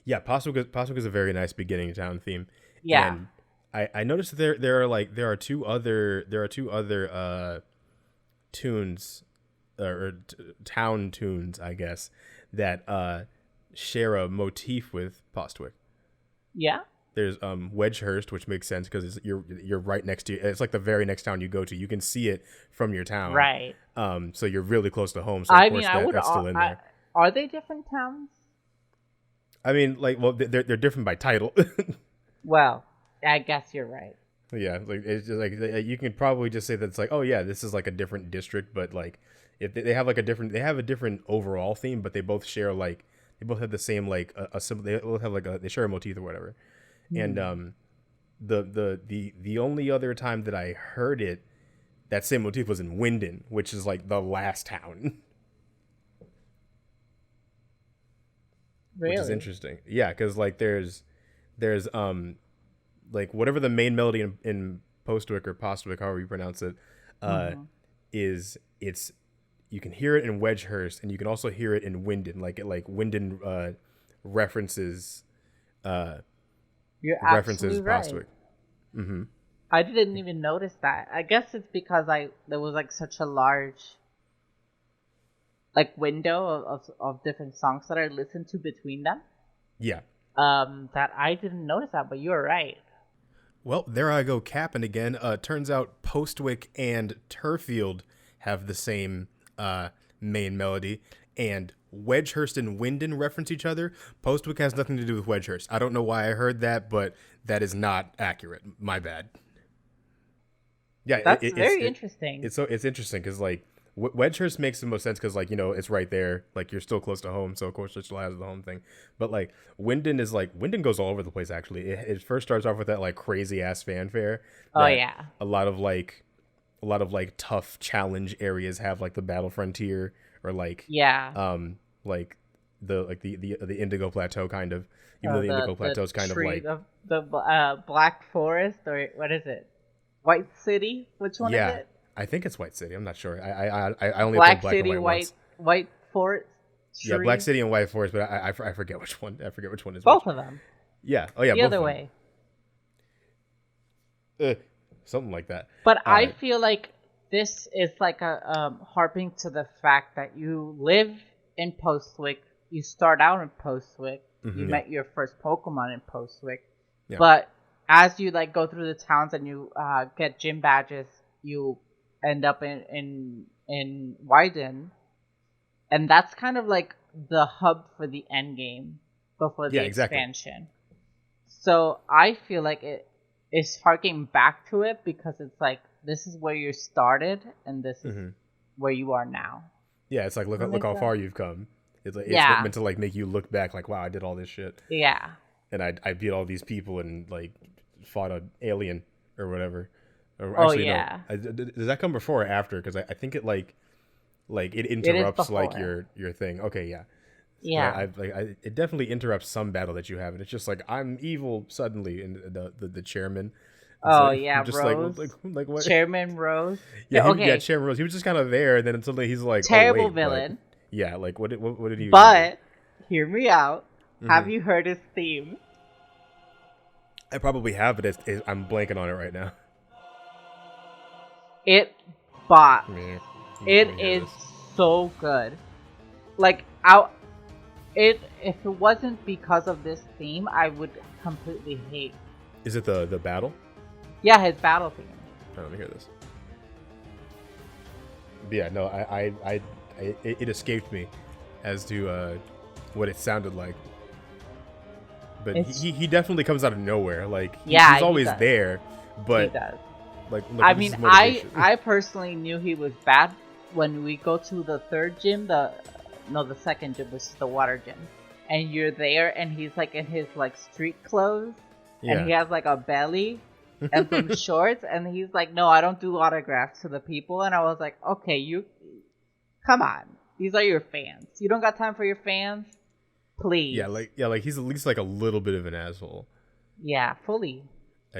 Yeah, Postwick is a very nice beginning town theme, Yeah. and I noticed that there are two other tunes town tunes, I guess, that share a motif with Postwick. Yeah. There's Wedgehurst, which makes sense because you're right next to it's like the very next town you go to. You can see it from your town, Right. so you're really close to home. So of I mean, course that's still in there. are they different towns? I mean, like, well, they're different by title. Well, I guess you're right. Yeah, like it's just like you can probably just say that it's like, oh yeah, this is like a different district, but like if they have like they have a different overall theme, but they both share like they both have the same like a simple they both have like they share a motif or whatever. And Hmm. the only other time that I heard it, that same motif was in Winden, which is like the last town, which is Really? interesting. Yeah, because like there's like whatever the main melody in Postwick or Postwick, however you pronounce it, uh, Hmm. is it's you can hear it in Wedgehurst and you can also hear it in Winden. Like Winden references You're references absolutely right. Postwick. Mm-hmm. I didn't even notice that. I guess it's because there was like such a large like window of different songs that I listened to between them. Yeah. That I didn't notice that, but you're right. Well, there I go capping again. Turns out Postwick and Turfield have the same main melody, and Wedgehurst and Wyndon reference each other. Postwick has nothing to do with Wedgehurst. I don't know why I heard that, but that is not accurate. My bad. Yeah, That's very interesting. It's interesting because like Wedgehurst makes the most sense because like it's right there, like you're still close to home, so of course it still has the home thing. But like Wyndon goes all over the place. Actually, it first starts off with that like crazy ass fanfare. Oh yeah, a lot of like tough challenge areas have like the Battle Frontier or like like the Indigo Plateau kind of. Even though the Indigo Plateau is kind of like the Black Forest, or what is it? White City? Which one is it? I think it's White City. I'm not sure. I only Black played Black City, and White White Forest. Yeah, Black City and White Forest, but I forget which one. I forget which one is both which. of them. Yeah. Oh yeah. The other way. Something like that. But I feel like this is like a harping to the fact that you live in Postwick. You start out in Postwick. You met your first Pokemon in Postwick. Yeah. But as you like go through the towns and you get gym badges, you end up in Wyden, and that's kind of like the hub for the end game before the expansion. So I feel like it is harking back to it because it's like this is where you started and this is where you are now. Yeah, it's like look how far you've come. It's like it's meant to like make you look back like wow, I did all this shit. Yeah. And I beat all these people and like fought an alien or whatever. Or actually, no. Does that come before or after? Because I think it like it interrupts like your thing. Okay, yeah. Yeah. It definitely interrupts some battle that you have, and it's just like I'm evil suddenly, and the chairman. Just Rose. Like what? Chairman Rose. Yeah, Chairman Rose. He was just kind of there, and then suddenly he's like terrible villain. But, yeah, like what did he? But hear me out. Have you heard his theme? I probably have, but I'm blanking on it right now. It bops. It is so good. Like if it wasn't because of this theme, I would completely hate. Is it the battle? Yeah, his battle theme. Oh, let me hear this. But yeah, no, it escaped me as to what it sounded like. But he definitely comes out of nowhere. Like he's always there, but he does. Like I mean, I personally knew he was bad when we go to the third gym, the second gym, which is the water gym, and you're there, and he's like in his like street clothes, and he has like a belly and some shorts, and he's like, "No, I don't do autographs to the people," and I was like, "Okay, you, come on, these are your fans. You don't got time for your fans, please." Like he's at least like a little bit of an asshole. Yeah, fully.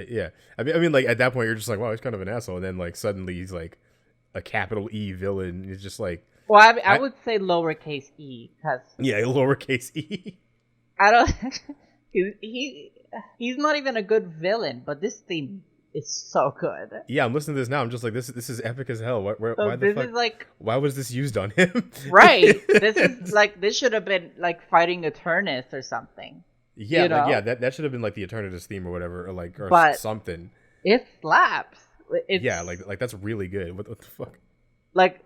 Yeah, I mean, like at that point, you're just like, wow, he's kind of an asshole, and then like suddenly he's like a capital E villain. He's just like, well, I would say lowercase e because lowercase e. I don't. He's not even a good villain, but this theme is so good. Yeah, I'm listening to this now. I'm just like, this is epic as hell. Why the fuck? Is like, why was this used on him? Right. This is like this should have been like fighting Eternus or something. Yeah, that should have been like the Eternatus theme or whatever, or something. It slaps. Like that's really good. What the fuck? Like,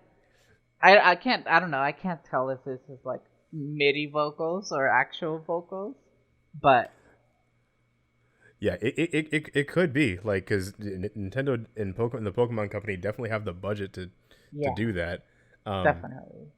I can't. I don't know. I can't tell if this is like MIDI vocals or actual vocals, but yeah, it could be like because Nintendo and the Pokemon Company definitely have the budget to do that. Definitely.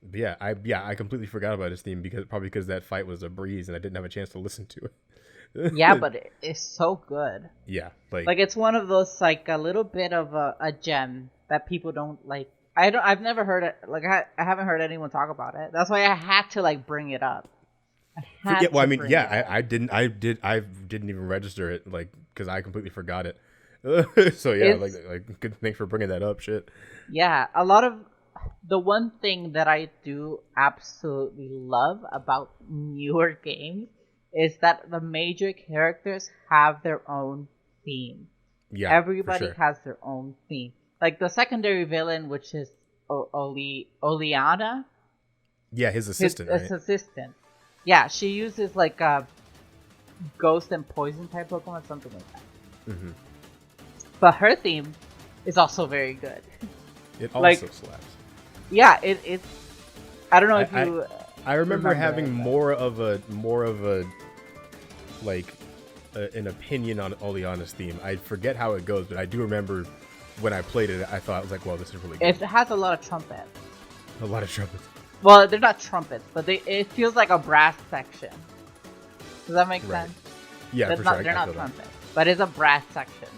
But I completely forgot about his theme because that fight was a breeze and I didn't have a chance to listen to it. Yeah, but it's so good. Yeah, like it's one of those like a little bit of a gem that people don't like. I've never heard it. Like I haven't heard anyone talk about it. That's why I had to like bring it up. I didn't even register it like because I completely forgot it. So yeah, like good thanks for bringing that up. Shit. Yeah, a lot of. The one thing that I do absolutely love about newer games is that the major characters have their own theme. Yeah, everybody has their own theme. Like the secondary villain, which is Oleana. Yeah, his assistant. His assistant. Yeah, she uses like a ghost and poison type Pokemon, something like that. Mm-hmm. But her theme is also very good. It also slaps. Yeah, it's I don't know if you. I remember having that. more of a like an opinion on All the Honest theme. I forget how it goes, but I do remember when I played it, I thought I was like, "Well, this is really good." It has a lot of trumpets. A lot of trumpets. Well, they're not trumpets, but it feels like a brass section. Does that make sense? Yeah, That's for not, sure. They're not trumpets, but it's a brass section.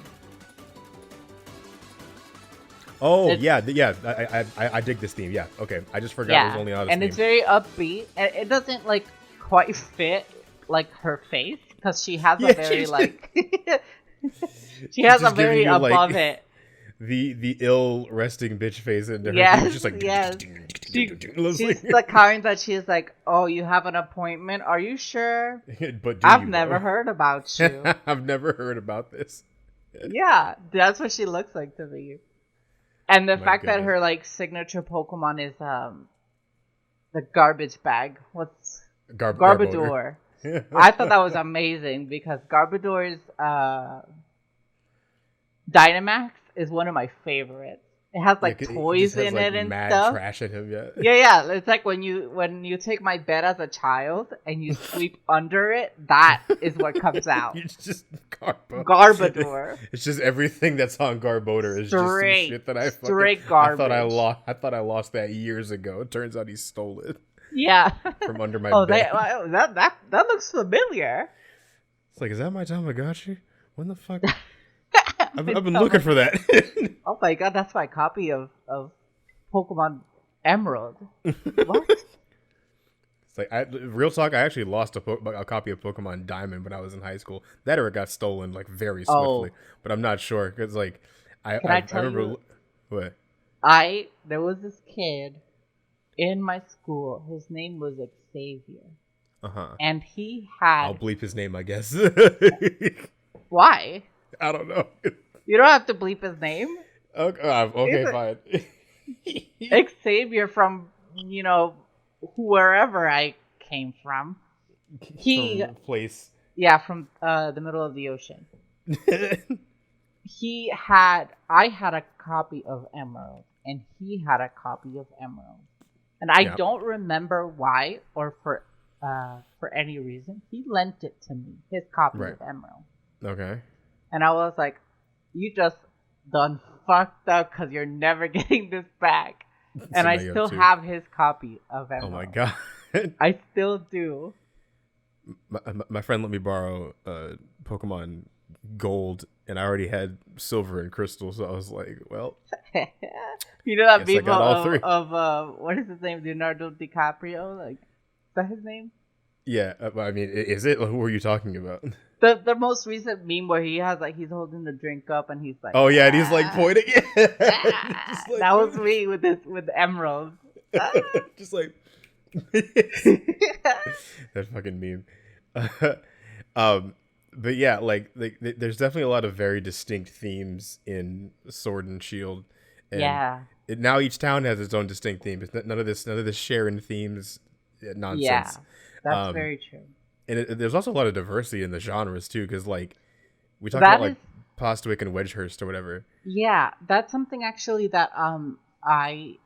Oh, yeah. I dig this theme. Yeah, okay. I just forgot it was only Honest and theme. It's very upbeat, and it doesn't like quite fit like her face because she has a very like she has a very above it. The ill resting bitch face into her. Yes, Just like she's the kind that she's like, "Oh, you have an appointment? Are you sure?" But I've never heard about you. I've never heard about this. Yeah, that's what she looks like to me. And the fact that her like signature Pokemon is the garbage bag. What's Garbodor? I thought that was amazing because Garbodor's Dynamax is one of my favorites. It has like toys in it and mad stuff. Trash in him, yeah. Yeah. It's like when you take my bed as a child and you sweep under it. That is what comes out. It's just Garbodor. It's just everything that's on Garbodor is just some shit that I garbage. I thought I lost that years ago. It turns out he stole it. Yeah. From under my bed. That looks familiar. It's like, is that my Tamagotchi? When the fuck? I've been looking for that. Oh my god, that's my copy of Pokemon Emerald. What? It's like, real talk, I actually lost a copy of Pokemon Diamond when I was in high school. That or it got stolen like very swiftly, but I'm not sure because like I remember what there was this kid in my school. His name was Xavier. And he had. I'll bleep his name, I guess. Why? I don't know. You don't have to bleep his name. Okay, fine. Xavier from wherever I came from. From place. Yeah, from the middle of the ocean. I had a copy of Emerald, and he had a copy of Emerald, and I don't remember why or for any reason he lent it to me, his copy of Emerald. Okay. And I was like, "You just done fucked up because you're never getting this back." And so I still have his copy of Emerald. Oh my god. I still do. My friend let me borrow Pokemon Gold, and I already had Silver and Crystal, so I was like, well. You know that meme of what is his name? Leonardo DiCaprio? Like, is that his name? Yeah, I mean, is it? Who are you talking about? The most recent meme where he has he's holding the drink up and he's like, oh yeah, and he's like pointing. That was me with Emerald. Just like that fucking meme. But yeah, like there's definitely a lot of very distinct themes in Sword and Shield. And now each town has its own distinct theme. It's none of this sharing themes nonsense. Yeah, that's very true. And there's also a lot of diversity in the genres too, because like we talked about like Postwick and Wedgehurst or whatever. Yeah, that's something actually that I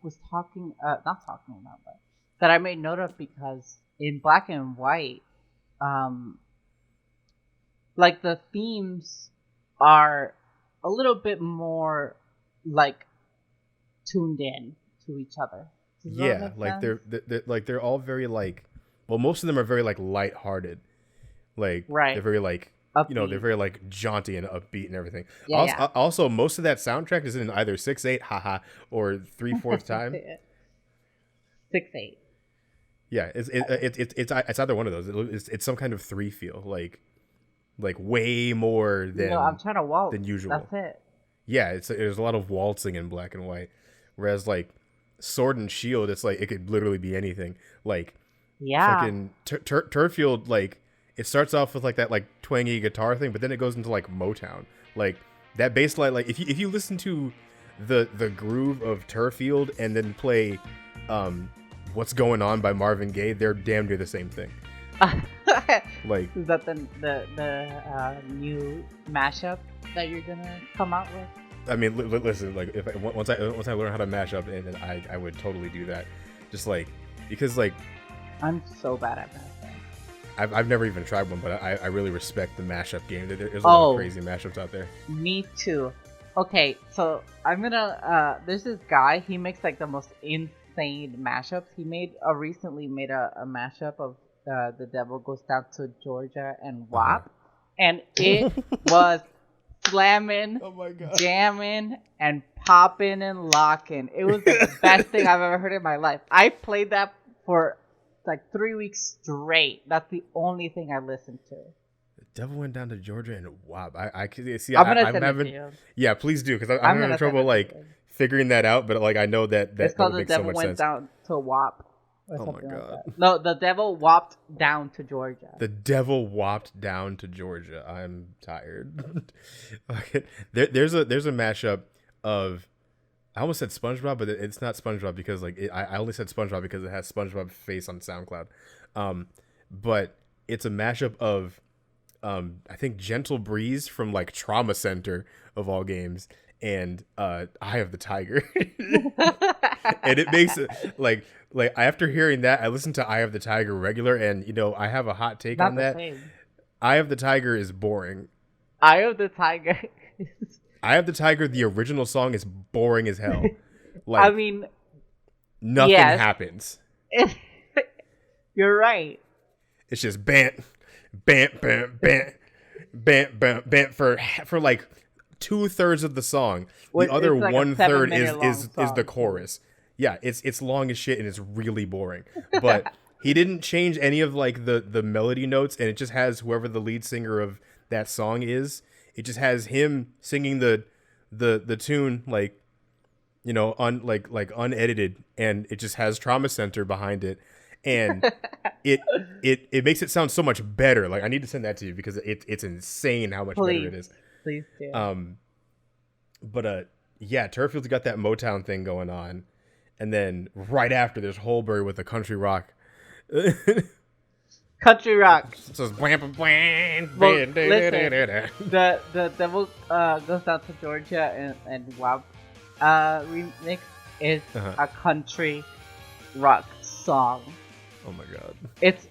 was not talking about, but that I made note of because in Black and White, like the themes are a little bit more like tuned in to each other. Yeah, like they're all very like. Well, most of them are very like lighthearted, like they're very like upbeat. They're very like jaunty and upbeat and everything. Yeah, also, most of that soundtrack is in either 6/8, haha, or 3/4 time. 6/8. Yeah, it's either one of those. It's some kind of 3 feel, like way more than. I'm trying to waltz than usual. That's it. Yeah, there's a lot of waltzing in Black and White, whereas like Sword and Shield, it's like it could literally be anything, like. Yeah, fucking Turfield, like it starts off with like that like twangy guitar thing, but then it goes into like Motown, like that bass line. Like if you listen to the groove of Turfield and then play What's Going On by Marvin Gaye, they're damn near the same thing. Like, is that the new mashup that you're gonna come out with? I mean, listen, like if once I learn how to mash up, and I would totally do that. Just like because like I'm so bad at mashups. I've never even tried one, but I really respect the mashup game. There's a lot of crazy mashups out there. Me too. Okay, so I'm gonna there's this guy, he makes like the most insane mashups. He recently made a mashup of The Devil Goes Down to Georgia and WAP, and it was slamming, oh my God, jamming, and popping and locking. It was the best thing I've ever heard in my life. I played that for like 3 weeks straight. That's the only thing I listened to. The Devil Went Down to Georgia and WAP. I see. I'm gonna send it to you. Yeah, please do, because I'm having trouble like figuring that out. But like I know that it's called would The make Devil so much Went sense. Down to WAP. Oh my God! Like no, The Devil Whopped Down to Georgia. The Devil Whopped Down to Georgia. I'm tired. Okay. There's a mashup of. I almost said SpongeBob, but it's not SpongeBob because like I only said SpongeBob because it has SpongeBob face on SoundCloud. But it's a mashup of I think Gentle Breeze from like Trauma Center of all games and Eye of the Tiger. And it makes it like after hearing that, I listened to Eye of the Tiger regular, and you know I have a hot take on that. Same. Eye of the Tiger is boring. Eye of the Tiger. Eye of the Tiger, the original song is boring as hell. Like, I mean, nothing happens. You're right. It's just bant for like 2/3 of the song. The other like 1/3 is the chorus. Yeah, it's long as shit and it's really boring. But he didn't change any of like the melody notes, and it just has whoever the lead singer of that song is. It just has him singing the tune like, you know, unedited, and it just has Trauma Center behind it, and it makes it sound so much better. Like I need to send that to you because it's insane how much better it is. Please do. But yeah, Turfield's got that Motown thing going on, and then right after there's Holbury with the country rock. Country rock. So it's listen, the Devil Goes Down to Georgia and WAP remix is a country rock song. Oh my God! It's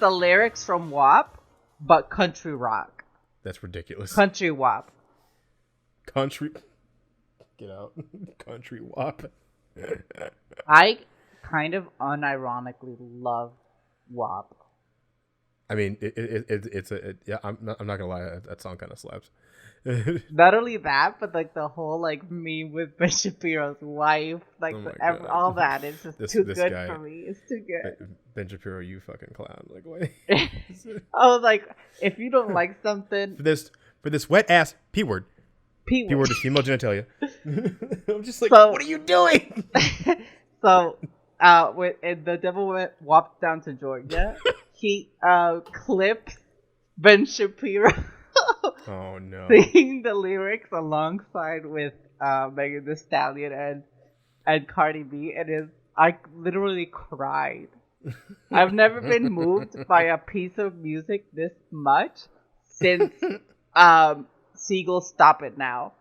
the lyrics from WAP, but country rock. That's ridiculous. Country WAP. Country. Get out. Country WAP. I kind of unironically love WAP. I mean, yeah. I'm not gonna lie. That song kind of slaps. Not only that, but like the whole like meme with Ben Shapiro's wife, like all that is just too good guy, for me. It's too good. Ben Shapiro, you fucking clown! Like what? I was like, if you don't like something for this wet ass P word. P word is female genitalia. I'm just like, what are you doing? So, when the Devil Whopped Down to Georgia, he clips Ben Shapiro. Oh no! Singing the lyrics alongside with Megan Thee Stallion and Cardi B, and I literally cried. I've never been moved by a piece of music this much since Seagull Stop It Now.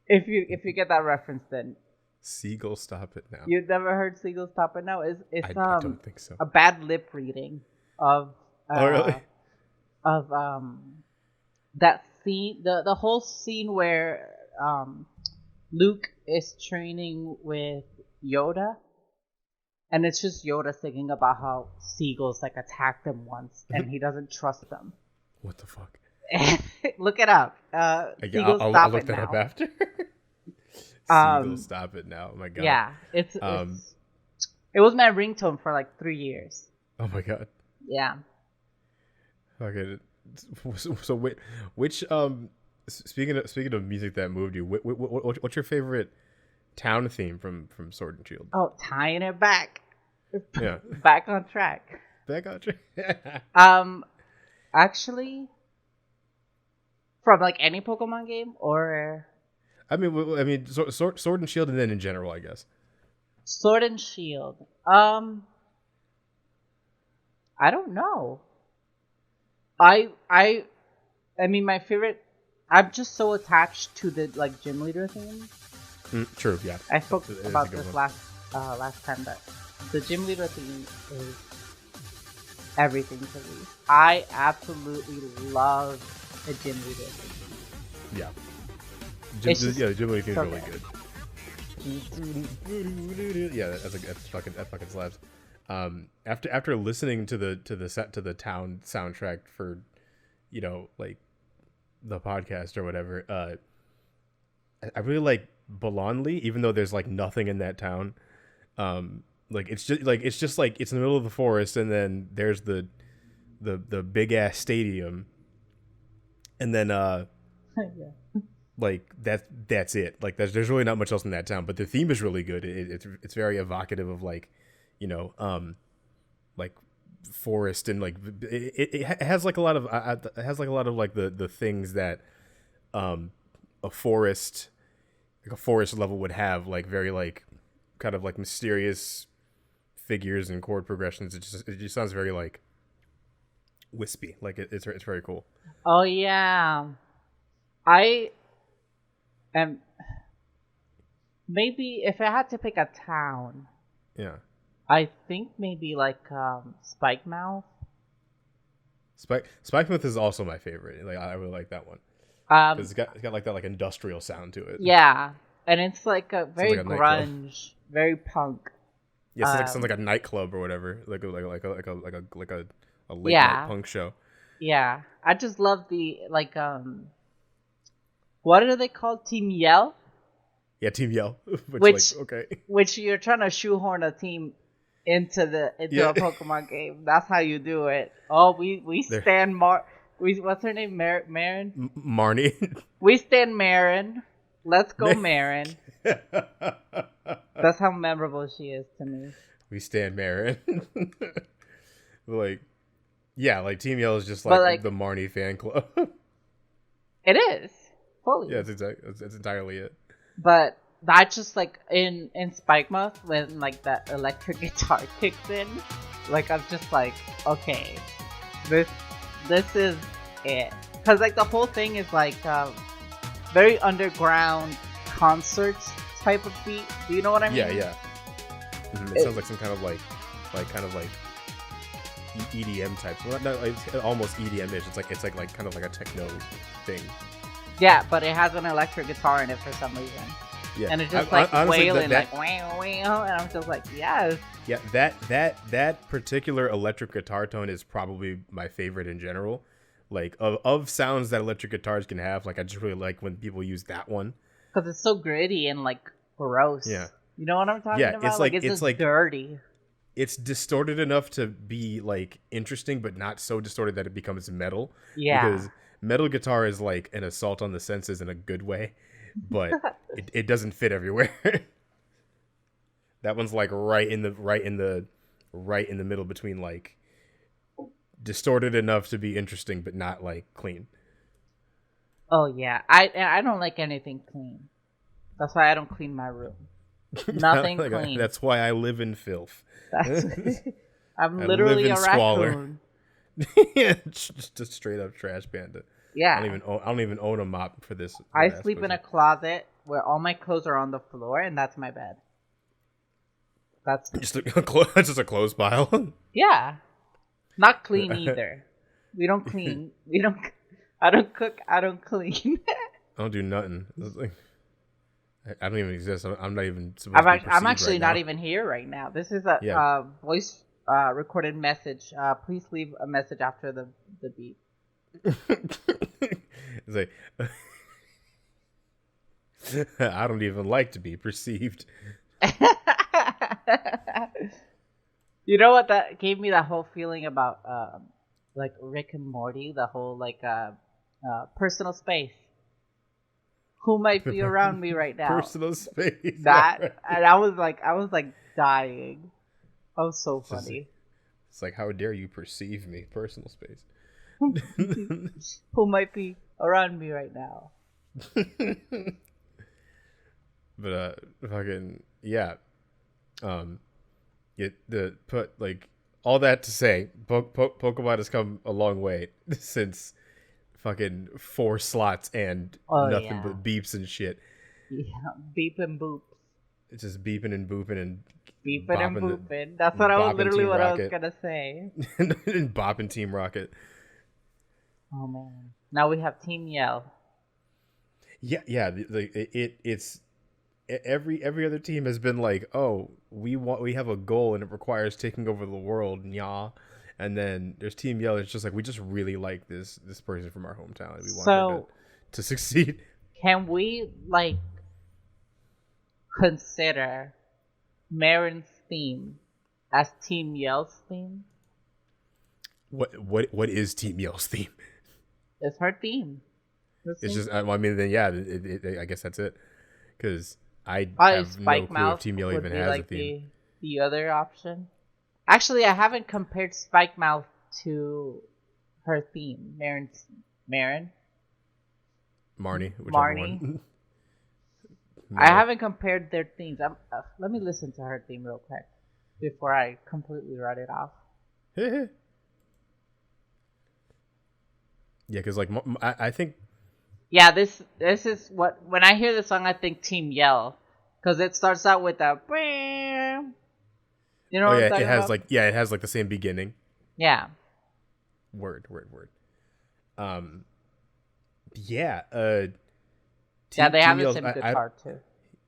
If you get that reference, then Seagull Stop It Now. You've never heard Seagull Stop It Now? I don't think so. A bad lip reading of really? Of that scene, the whole scene where Luke is training with Yoda, and it's just Yoda singing about how seagulls like attacked him once and he doesn't trust them. What the fuck? Look it up. I'll look that up after. Seagull Stop It Now. Oh my God. Yeah, it was my ringtone for like 3 years. Oh my God. Yeah. Okay. So which speaking of music that moved you, what's your favorite town theme from Sword and Shield? Oh, tying it back. Yeah. Back on track. Back on track. Actually, from like any Pokemon game, or I mean, Sword and Shield, and then in general, I guess. Sword and Shield. I don't know. I mean, my favorite. I'm just so attached to the like gym leader theme. True, yeah. I spoke about this last last time, that the gym leader theme is everything to me. I absolutely love a gym leader theme. Yeah. The gym leader theme is so really good. Yeah, that fucking slaps. After listening to the town soundtrack for, like the podcast or whatever, I really like Bolonli, even though there's like nothing in that town. Like it's just like it's in the middle of the forest, and then there's the big ass stadium, and then yeah. like that's it. Like there's really not much else in that town, but the theme is really good. It's very evocative of like, like forest, and like it has like a lot of it has like a lot of like the things that a forest level would have, like very like kind of like mysterious figures and chord progressions. It just sounds very like wispy. Like it's very cool. Oh yeah, I am. Maybe if I had to pick a town, Yeah. I think maybe like Spike Mouth. Spikemuth is also my favorite. Like I really like that one because it's got like that like industrial sound to it. Yeah, and it's like a very like a grunge, very punk. Yeah, it sounds like a nightclub or whatever, like a late night punk show. Yeah, I just love the like what are they called? Team Yell. Yeah, Team Yell. Which like, okay. Which you're trying to shoehorn a team into a Pokemon game. That's how you do it. Oh, we stand what's her name? Marin? Marnie. We stand Marin. Let's go Marin. That's how memorable she is to me. We stand Marin. Like, yeah, like Team Yell is just like the Marnie fan club. It is fully. Yeah, it's entirely it. But that's just like in Spikemuth when like that electric guitar kicks in, like I'm just like, okay, this is it. Cause like the whole thing is like very underground concerts type of beat. Do you know what I mean? Yeah. Mm-hmm. It sounds like some kind of like EDM type. Well, no, it's almost EDM-ish. It's like kind of like a techno thing. Yeah, but it has an electric guitar in it for some reason. Yeah, and it's just like honestly, wailing like wow, and I'm just like, yes. Yeah, that particular electric guitar tone is probably my favorite in general. Like of sounds that electric guitars can have, like I just really like when people use that one because it's so gritty and like gross. Yeah, you know what I'm talking about? It's just like dirty. It's distorted enough to be like interesting, but not so distorted that it becomes metal. Yeah, because metal guitar is like an assault on the senses in a good way, but it doesn't fit everywhere. That one's like right in the middle between like distorted enough to be interesting, but not like clean. Oh yeah, I don't like anything clean. That's why I don't clean my room. Nothing clean. That's why I live in filth. I'm literally a raccoon. Yeah, just a straight up trash panda. Yeah, I don't even own a mop for this. I sleep in a closet where all my clothes are on the floor, and that's my bed. That's just a clothes pile. Yeah, not clean either. We don't clean. I don't cook. I don't clean. I don't do nothing. I don't even exist. I'm not even supposed to be I'm actually right not now. Even here right now. This is a voice recorded message. Please leave a message after the beep. It's like I don't even like to be perceived. You know what? That gave me that whole feeling about like Rick and Morty. The whole like personal space. Who might be around me right now? Personal space. That and I was like dying. That was so funny. It's like, how dare you perceive me? Personal space. Who might be around me right now? But fucking yeah. Put like all that to say, Pokemon has come a long way since fucking 4 slots and nothing but beeps and shit. Yeah, beep and boop. It's just beeping and booping and Beeping and bopping, booping. That's what I was bopping literally Team what I was Rocket, gonna say. and bopping Team Rocket. Oh man. Now we have Team Yell. Yeah, yeah. It's every other team has been like, oh, we have a goal and it requires taking over the world, yeah. And then there's Team Yell. It's just like we just really like this person from our hometown, and we want her So to succeed. can we like consider Marin's theme as Team Yell's theme? What is Team Yell's theme? It's her theme. It's just I mean then yeah, I guess that's it because I Probably have no Spike clue if Mouth Team Yell would even be has a like theme. the other option. Actually, I haven't compared Spike Mouth to her theme, Marin, Marnie, whichever Marnie. one. I No. haven't compared their themes. Let me listen to her theme real quick before I completely write it off. Yeah, because like I think Yeah, this is what when I hear the song, I think Team Yell because it starts out with a. You know oh what I'm yeah, talking about? it has like the same beginning. Yeah. Word. Um, yeah. Yeah, they have Team the Yell's same guitar too.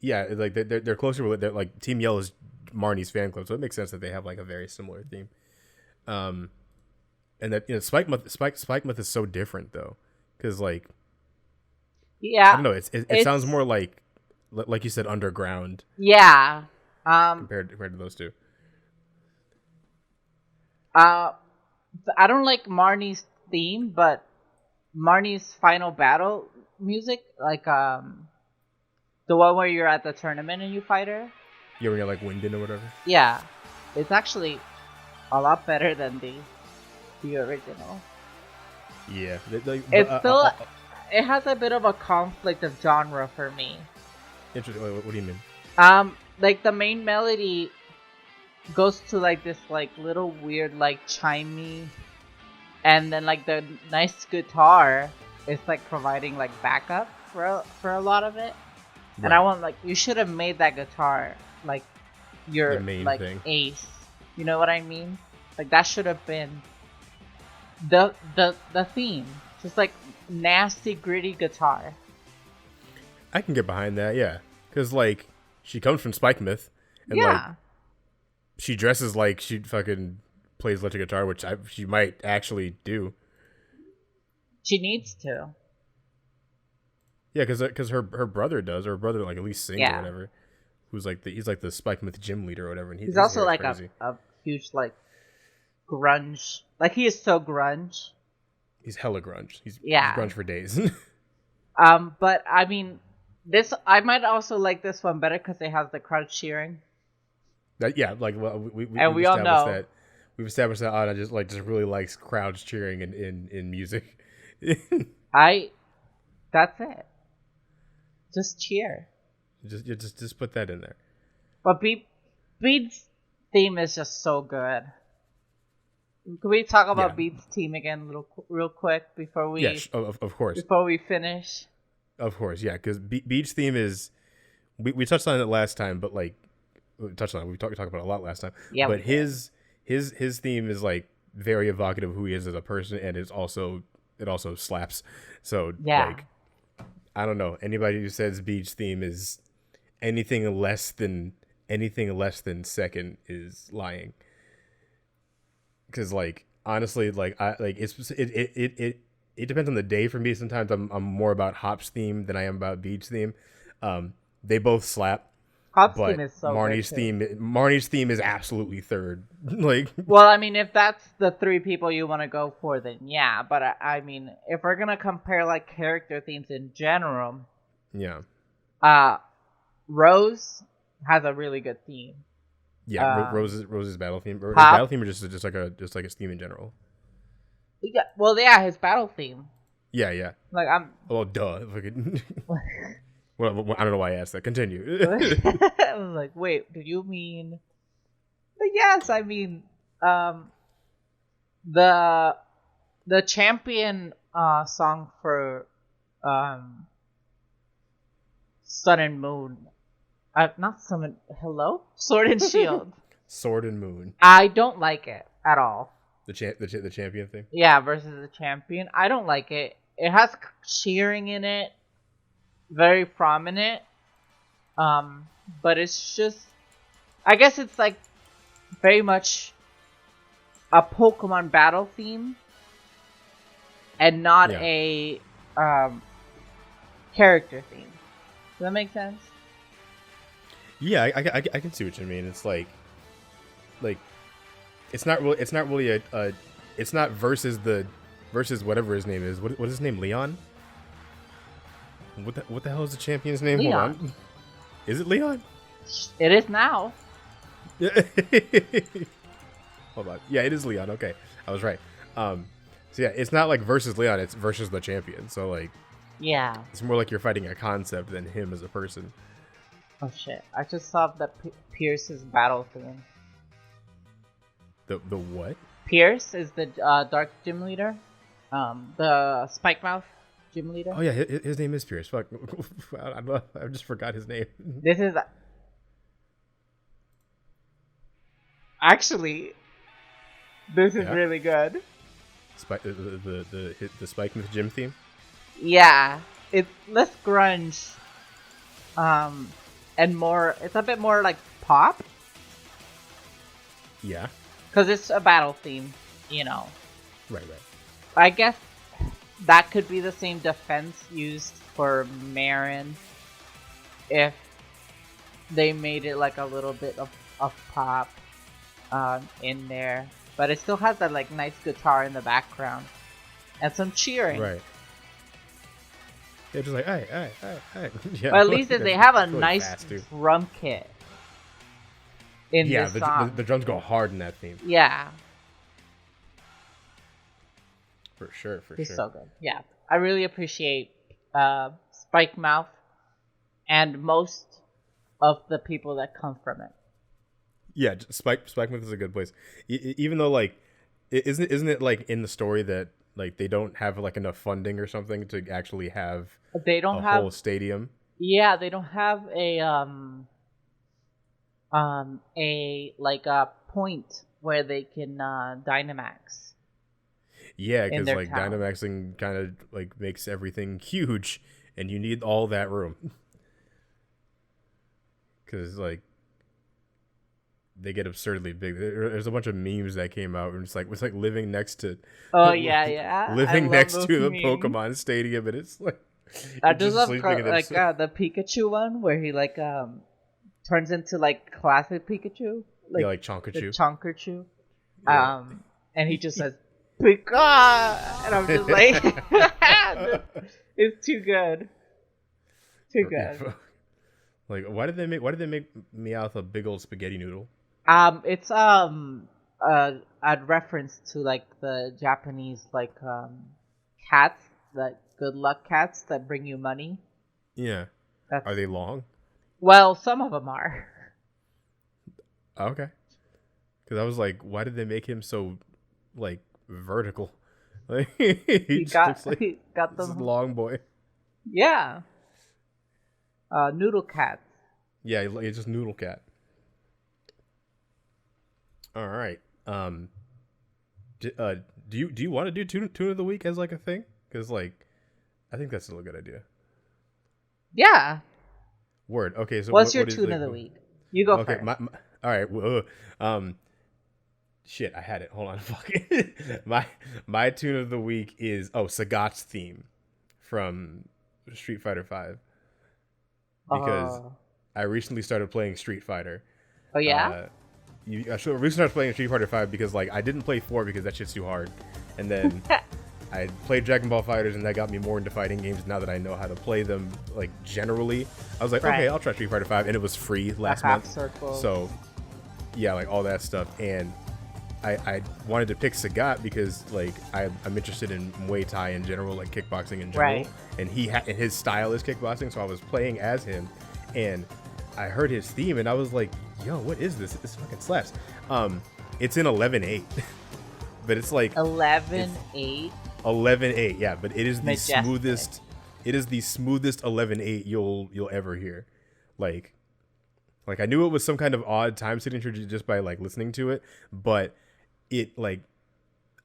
yeah, like they're closer. They're like Team Yell is Marnie's fan club, so it makes sense that they have like a very similar theme. And that Spike Myth is so different though, because like I Yeah, don't know, it sounds more like you said underground. Yeah. Compared to those two. Uh, I don't like Marnie's theme, but Marnie's final battle music, like the one where you're at the tournament and you fight her. Yeah, when you're like Winden or whatever. Yeah, it's actually a lot better than the original. Yeah, It's still it has a bit of a conflict of genre for me. interesting. What do you mean? Like the main melody goes to like this like little weird like chimey, and then like the nice guitar is like providing like backup for a lot of it. Right. And I want like you should have made that guitar like your The main like thing. ace. You know what I mean? Like that should have been the theme. Just like nasty gritty guitar. I can get behind that, yeah, because like she comes from Spike Myth, and like Yeah. she dresses like she fucking plays electric guitar, which she might actually do. She needs to. Yeah, because her brother does, or her brother like at least sings or Yeah. whatever. Who's like he's like the Spike Myth gym leader or whatever, and He's his also hair is like crazy. a huge like grunge. Like he is so grunge. He's hella grunge. He's grunge for days. But I mean, this I might also like this one better because it has the crowd cheering. Yeah, like well, And we all know that we've established that Anna just really likes crowds cheering in music. That's it. Just cheer. just put that in there. But Beat's theme is just so good. Can we talk about Beat's team again, real quick before we? Yeah, of course. Before we finish. Of course, yeah, because Beat's theme is we touched on it last time, but like we talked about it a lot last time. Yeah, but his theme is like very evocative of who he is as a person, and it also slaps. So like I don't know, anybody who says Beat's theme is anything less than second is lying. Because like honestly, like it depends on the day for me. Sometimes I'm more about Hop's theme than I am about Beat's theme. They both slap. Hop's but theme is so Marnie's theme is absolutely third. Like, well, I mean, if that's the three people you want to go for, then yeah. But I mean, if we're gonna compare like character themes in general, yeah, Rose has a really good theme. Yeah, Rose's battle theme. His battle theme is just like a theme in general. Yeah, well, yeah, his battle theme. Yeah. Like I'm. Well, duh. Well, I don't know why I asked that. Continue. I was like, wait, do you mean? But yes, I mean, the champion song for Sun and Moon Not summon. Hello, Sword and Shield. Sword and Moon. I don't like it at all. The champion thing. Yeah, versus the champion. I don't like it. It has cheering in it, very prominent. But it's just, I guess it's like very much a Pokemon battle theme, and not a character theme. Does that make sense? Yeah, I can see what you mean. It's like it's not really a it's not versus whatever his name is. What is his name? Leon? What the hell is the champion's name? Leon. Hold on. Is it Leon? It is now. Hold on. Yeah, it is Leon. Okay, I was right. So yeah, it's not like versus Leon. It's versus the champion. So like, yeah, it's more like you're fighting a concept than him as a person. Oh shit! I just saw that Pierce's battle theme. The what? Pierce is the Dark Gym Leader. The Spike Mouth Gym Leader. Oh yeah, his name is Pierce. Fuck, I just forgot his name. This is actually, this is really good. Spike the Spike Mouth gym theme. Yeah, it's less grunge. And more, it's a bit more like pop. Yeah. Because it's a battle theme, you know. Right. I guess that could be the same defense used for Marin if they made it like a little bit of pop in there. But it still has that like nice guitar in the background. And some cheering. Right. Yeah, just like, hey. Yeah, but at least they have a really nice drum kit in this song. The drums go hard in that theme. Yeah. For sure. It's so good. Yeah. I really appreciate Spike Mouth and most of the people that come from it. Yeah, Spike Mouth is a good place. Even though, like, isn't it like in the story that like they don't have like enough funding or something to actually have whole stadium? Yeah, they don't have a like a point where they can Dynamax. Yeah, because like Dynamaxing kind of like makes everything huge, and you need all that room. Because like they get absurdly big. There's a bunch of memes that came out, and it's like living next to. Oh yeah. Living next to the Pokemon Stadium, and it's like. I just love like the Pikachu one where he like turns into like classic Pikachu. Like, like Chonkachu. Chonkachu. Yeah. And he just says Pika, and I'm just like, it's too good. Too good. Like, why did they make Meowth a big old spaghetti noodle? It's a reference to like the Japanese like cats, like good luck cats that bring you money. Yeah. Are they long? Well, some of them are. Okay. Because I was like, why did they make him so like vertical? Like he got the long boy. Yeah. Noodle cats. Yeah, it's just Noodle Cat. All right. Do you want to do tune of the week as like a thing? Because like, I think that's still a good idea. Yeah. Word. Okay. So what's your tune of the week? You go first. All right. Shit, I had it. Hold on. Fuck it. My tune of the week is Sagat's theme from Street Fighter V. Because I recently started playing Street Fighter. Oh yeah. I recently started playing Street Fighter V because like I didn't play 4 because that shit's too hard, and then I played Dragon Ball FighterZ, and that got me more into fighting games. Now that I know how to play them, like generally, I was like, okay, I'll try Street Fighter V, and it was free last month. So yeah, like all that stuff, and I wanted to pick Sagat because like I'm interested in Muay Thai in general, like kickboxing in general, and and his style is kickboxing, so I was playing as him, and I heard his theme, and I was like, yo, what is this? This fucking slaps. It's in 11.8, but it's like 11.8. 11.8, yeah, but it is the smoothest. It is the smoothest 11.8 you'll ever hear. Like, Like I knew it was some kind of odd time signature just by like listening to it, but it like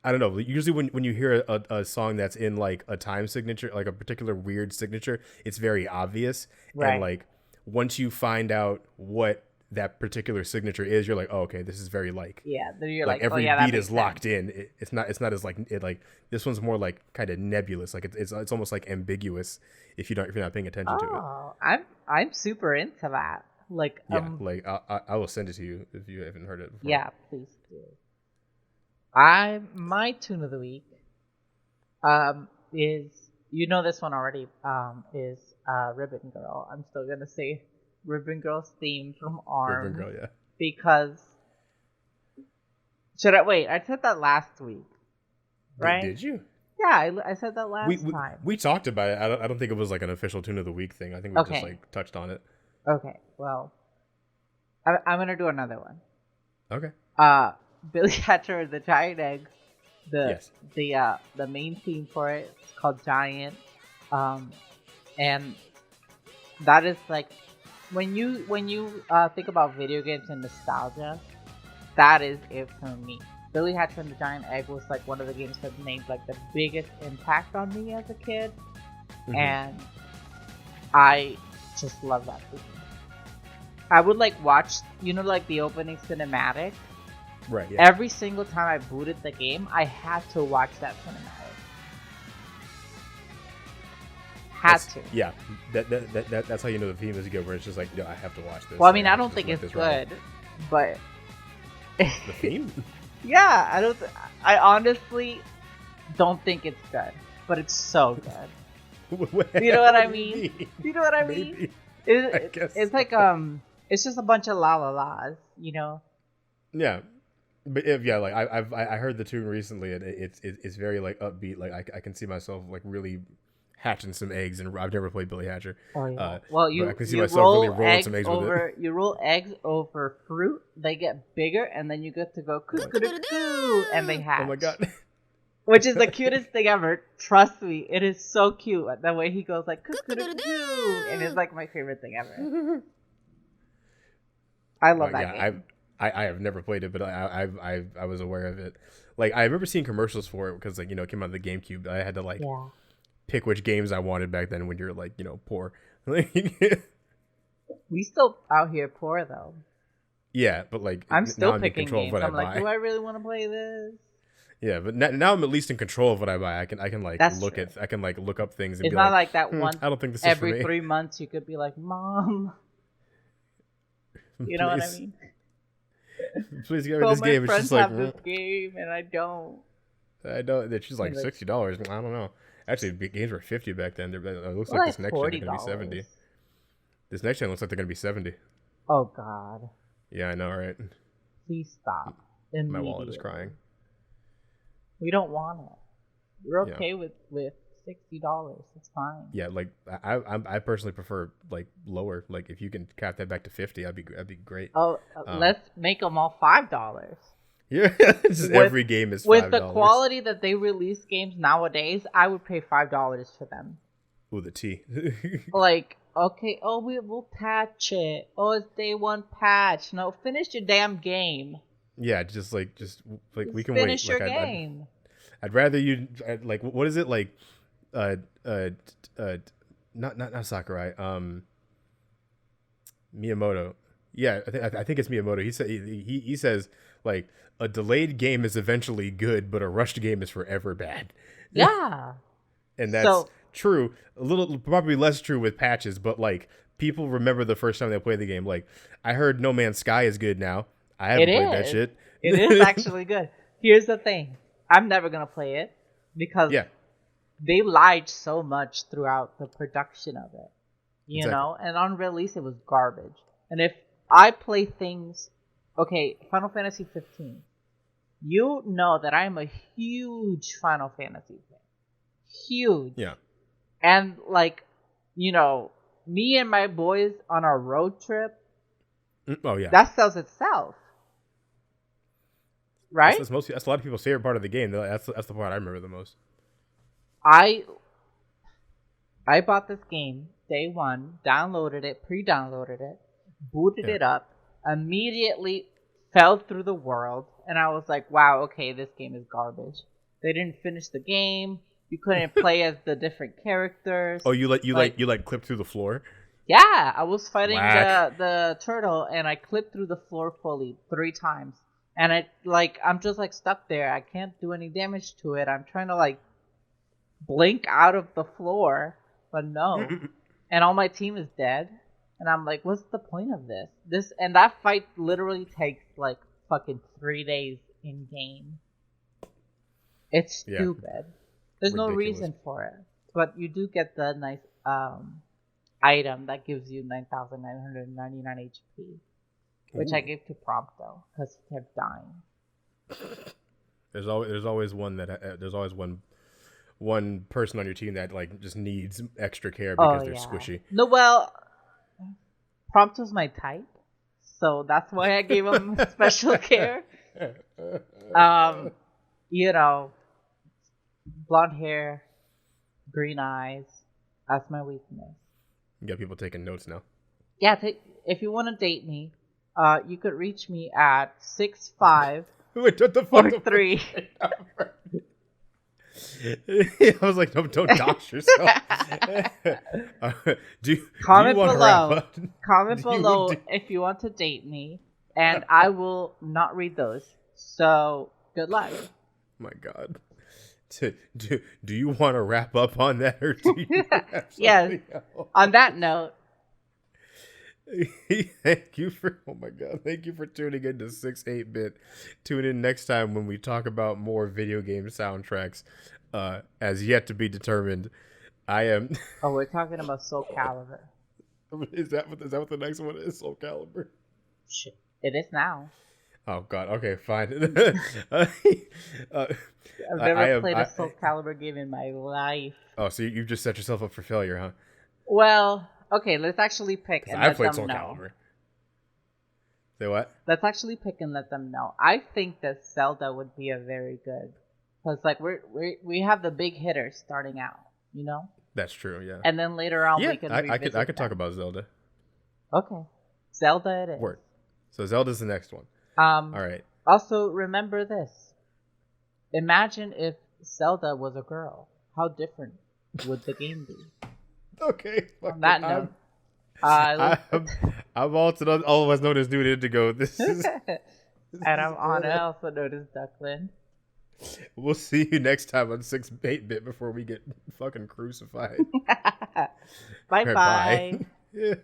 I don't know. Usually when you hear a song that's in like a time signature, like a particular weird signature, it's very obvious. And Right. like once you find out what that particular signature is, you're like, oh, okay, this is very Yeah. Then you're like like, oh every yeah, that beat makes is sense. locked in. It's not as like it like this one's more like kind of nebulous. Like it's almost like ambiguous if you're not paying attention to it. Oh, I'm super into that. Like Yeah, like I will send it to you if you haven't heard it before. yeah, please do. I my tune of the week is, you know this one already, is Ribbon Girl. I'm still gonna say Ribbon Girl's theme from Ribbon Arm Girl, yeah. because should I wait? I said that last week, right? Did you? Yeah, I said that We, last we time. we talked about it. I don't think it was like an official tune of the week thing. I think we just Okay, like touched on it. okay. Well, I'm gonna do another one. Okay. Uh, Billy Hatcher and the Giant Eggs. The Yes. the main theme for it is called Giant, um, and that is like when you think about video games and nostalgia, that is it for me. Billy Hatcher and the Giant Egg was like one of the games that made like the biggest impact on me as a kid, and I just love that movie. I would like watch, like the opening cinematic. Right. Yeah. Every single time I booted the game, I had to watch that cinematic. To. Yeah. That's how you know the theme is good. Where it's just like, I have to watch this. Well, I mean, I I have don't to think let it's this ride. good, but The theme. yeah, I don't. I honestly don't think it's good, but it's so good. You know what I mean? You know what I mean? Maybe. It's like it's just a bunch of la la las, you know. Yeah. But yeah, like I heard the tune recently, and it's very like upbeat. Like I can see myself like really hatching some eggs, and I've never played Billy Hatcher. Oh yeah. Well, but I can see you myself really roll rolling eggs some eggs over with it. you roll eggs over fruit. They get bigger, and then you get to go coo coo coo coo, and they hatch. Oh my god. Which is the cutest thing ever. Trust me, it is so cute. The way he goes like coo coo coo coo, and it's like my favorite thing ever. I love that game. I have never played it, but I was aware of it. Like I remember seeing commercials for it because like it came out on the GameCube. I had to like pick which games I wanted back then when you're like poor. We still out here poor though. Yeah, but like I'm still now I'm in picking control games. of what I'm I like, buy. do I really want to play this? Yeah, but now I'm at least in control of what I buy. I can like That's look true. at I can like look up things and It's be not like like that one. I don't think this is for Every me. 3 months, you could be like, Mom. You know what I mean? Please give me this game. It's just like this game and I don't. I don't. She's like $60. I don't know. Actually, games were $50 back then. It looks Well, like this next gen is $40. gonna be $70. This next gen looks like they're gonna be $70. Oh God! Yeah, I know, right? Please stop. My wallet is crying. We don't want it. We're okay with $60. It's fine. Yeah, like I personally prefer like lower. Like if you can cap that back to 50, that'd be great. Oh, let's make them all $5. Yeah, just every game is $5. With the quality that they release games nowadays, I would pay $5 for them. Ooh, the T. Like, okay, we'll patch it. Oh, it's day one patch. No, finish your damn game. Yeah, just we can finish wait. Your game. I'd rather you like what is it like? Not Sakurai. Miyamoto. Yeah, I think it's Miyamoto. He said he says like a delayed game is eventually good, but a rushed game is forever bad. Yeah, and that's true. A little probably less true with patches, but like people remember the first time they play the game. Like I heard No Man's Sky is good now. I haven't played that shit. It is actually good. Here's the thing. I'm never going to play it because they lied so much throughout the production of it. You know? And on release, it was garbage. And if I play things... Okay, Final Fantasy 15. You know that I'm a huge Final Fantasy fan. Huge. Yeah. And like, me and my boys on our road trip... Oh, yeah. That sells itself. Right? That's a lot of people's favorite part of the game. That's the part I remember the most. I bought this game day one, downloaded it, pre-downloaded it, booted Yeah. it up, immediately fell through the world, and I was like, wow, okay, this game is garbage. They didn't finish the game. You couldn't play as the different characters. Oh, you Like, clip through the floor? yeah, I was fighting Whack. the turtle, and I clipped through the floor fully 3 times. And I'm just like stuck there. I can't do any damage to it. I'm trying to like blink out of the floor, but no. And all my team is dead. And I'm like, what's the point of this? And that fight literally takes like fucking 3 days in game. It's Yeah. stupid. There's no Ridiculous. reason for it. But you do get the nice item that gives you 9,999 HP. Which I Ooh. gave to Prompto because he kept dying. There's always one that there's always one person on your team that like just needs extra care because they're squishy. No, well, Prompto's my type, so that's why I gave him special care. You know, blonde hair, green eyes. That's my weakness. You got people taking notes now. Yeah, if you want to date me, you could reach me at 6'5". Wait, what the fuck? 4'3". I was like, don't dox yourself. Comment do you want below. to wrap up? Comment below if you want to date me, and I will not read those. So good luck. My God. Do you want to wrap up on that, or do you have Yes. something else? On that note, Thank you for tuning in to 6-8-bit. Tune in next time when we talk about more video game soundtracks, as yet to be determined. I am. oh, we're talking about Soul Calibur. Is that what the next one is? Soul Calibur. Shit, it is now. Oh God. Okay, fine. I've never played a Soul Calibur game in my life. Oh, so you've just set yourself up for failure, huh? Well, okay, let's actually pick and I let played them Soul know. Calibur. Say what? Let's actually pick and let them know. I think that Zelda would be a very good, because like we have the big hitters starting out, you know, That's true. Yeah. and then later on Yeah, we can I could revisit talk them. about Zelda. Okay, Zelda it is. Word. So Zelda's the next one. All right. Also, remember this. Imagine if Zelda was a girl. How different would the game be? Okay. On that note, I'm also otherwise known as Noodindigo. This is. And I'm Anna, also known as Duclin. We'll see you next time on 6-8-bit before we get fucking crucified. Bye bye. Yeah.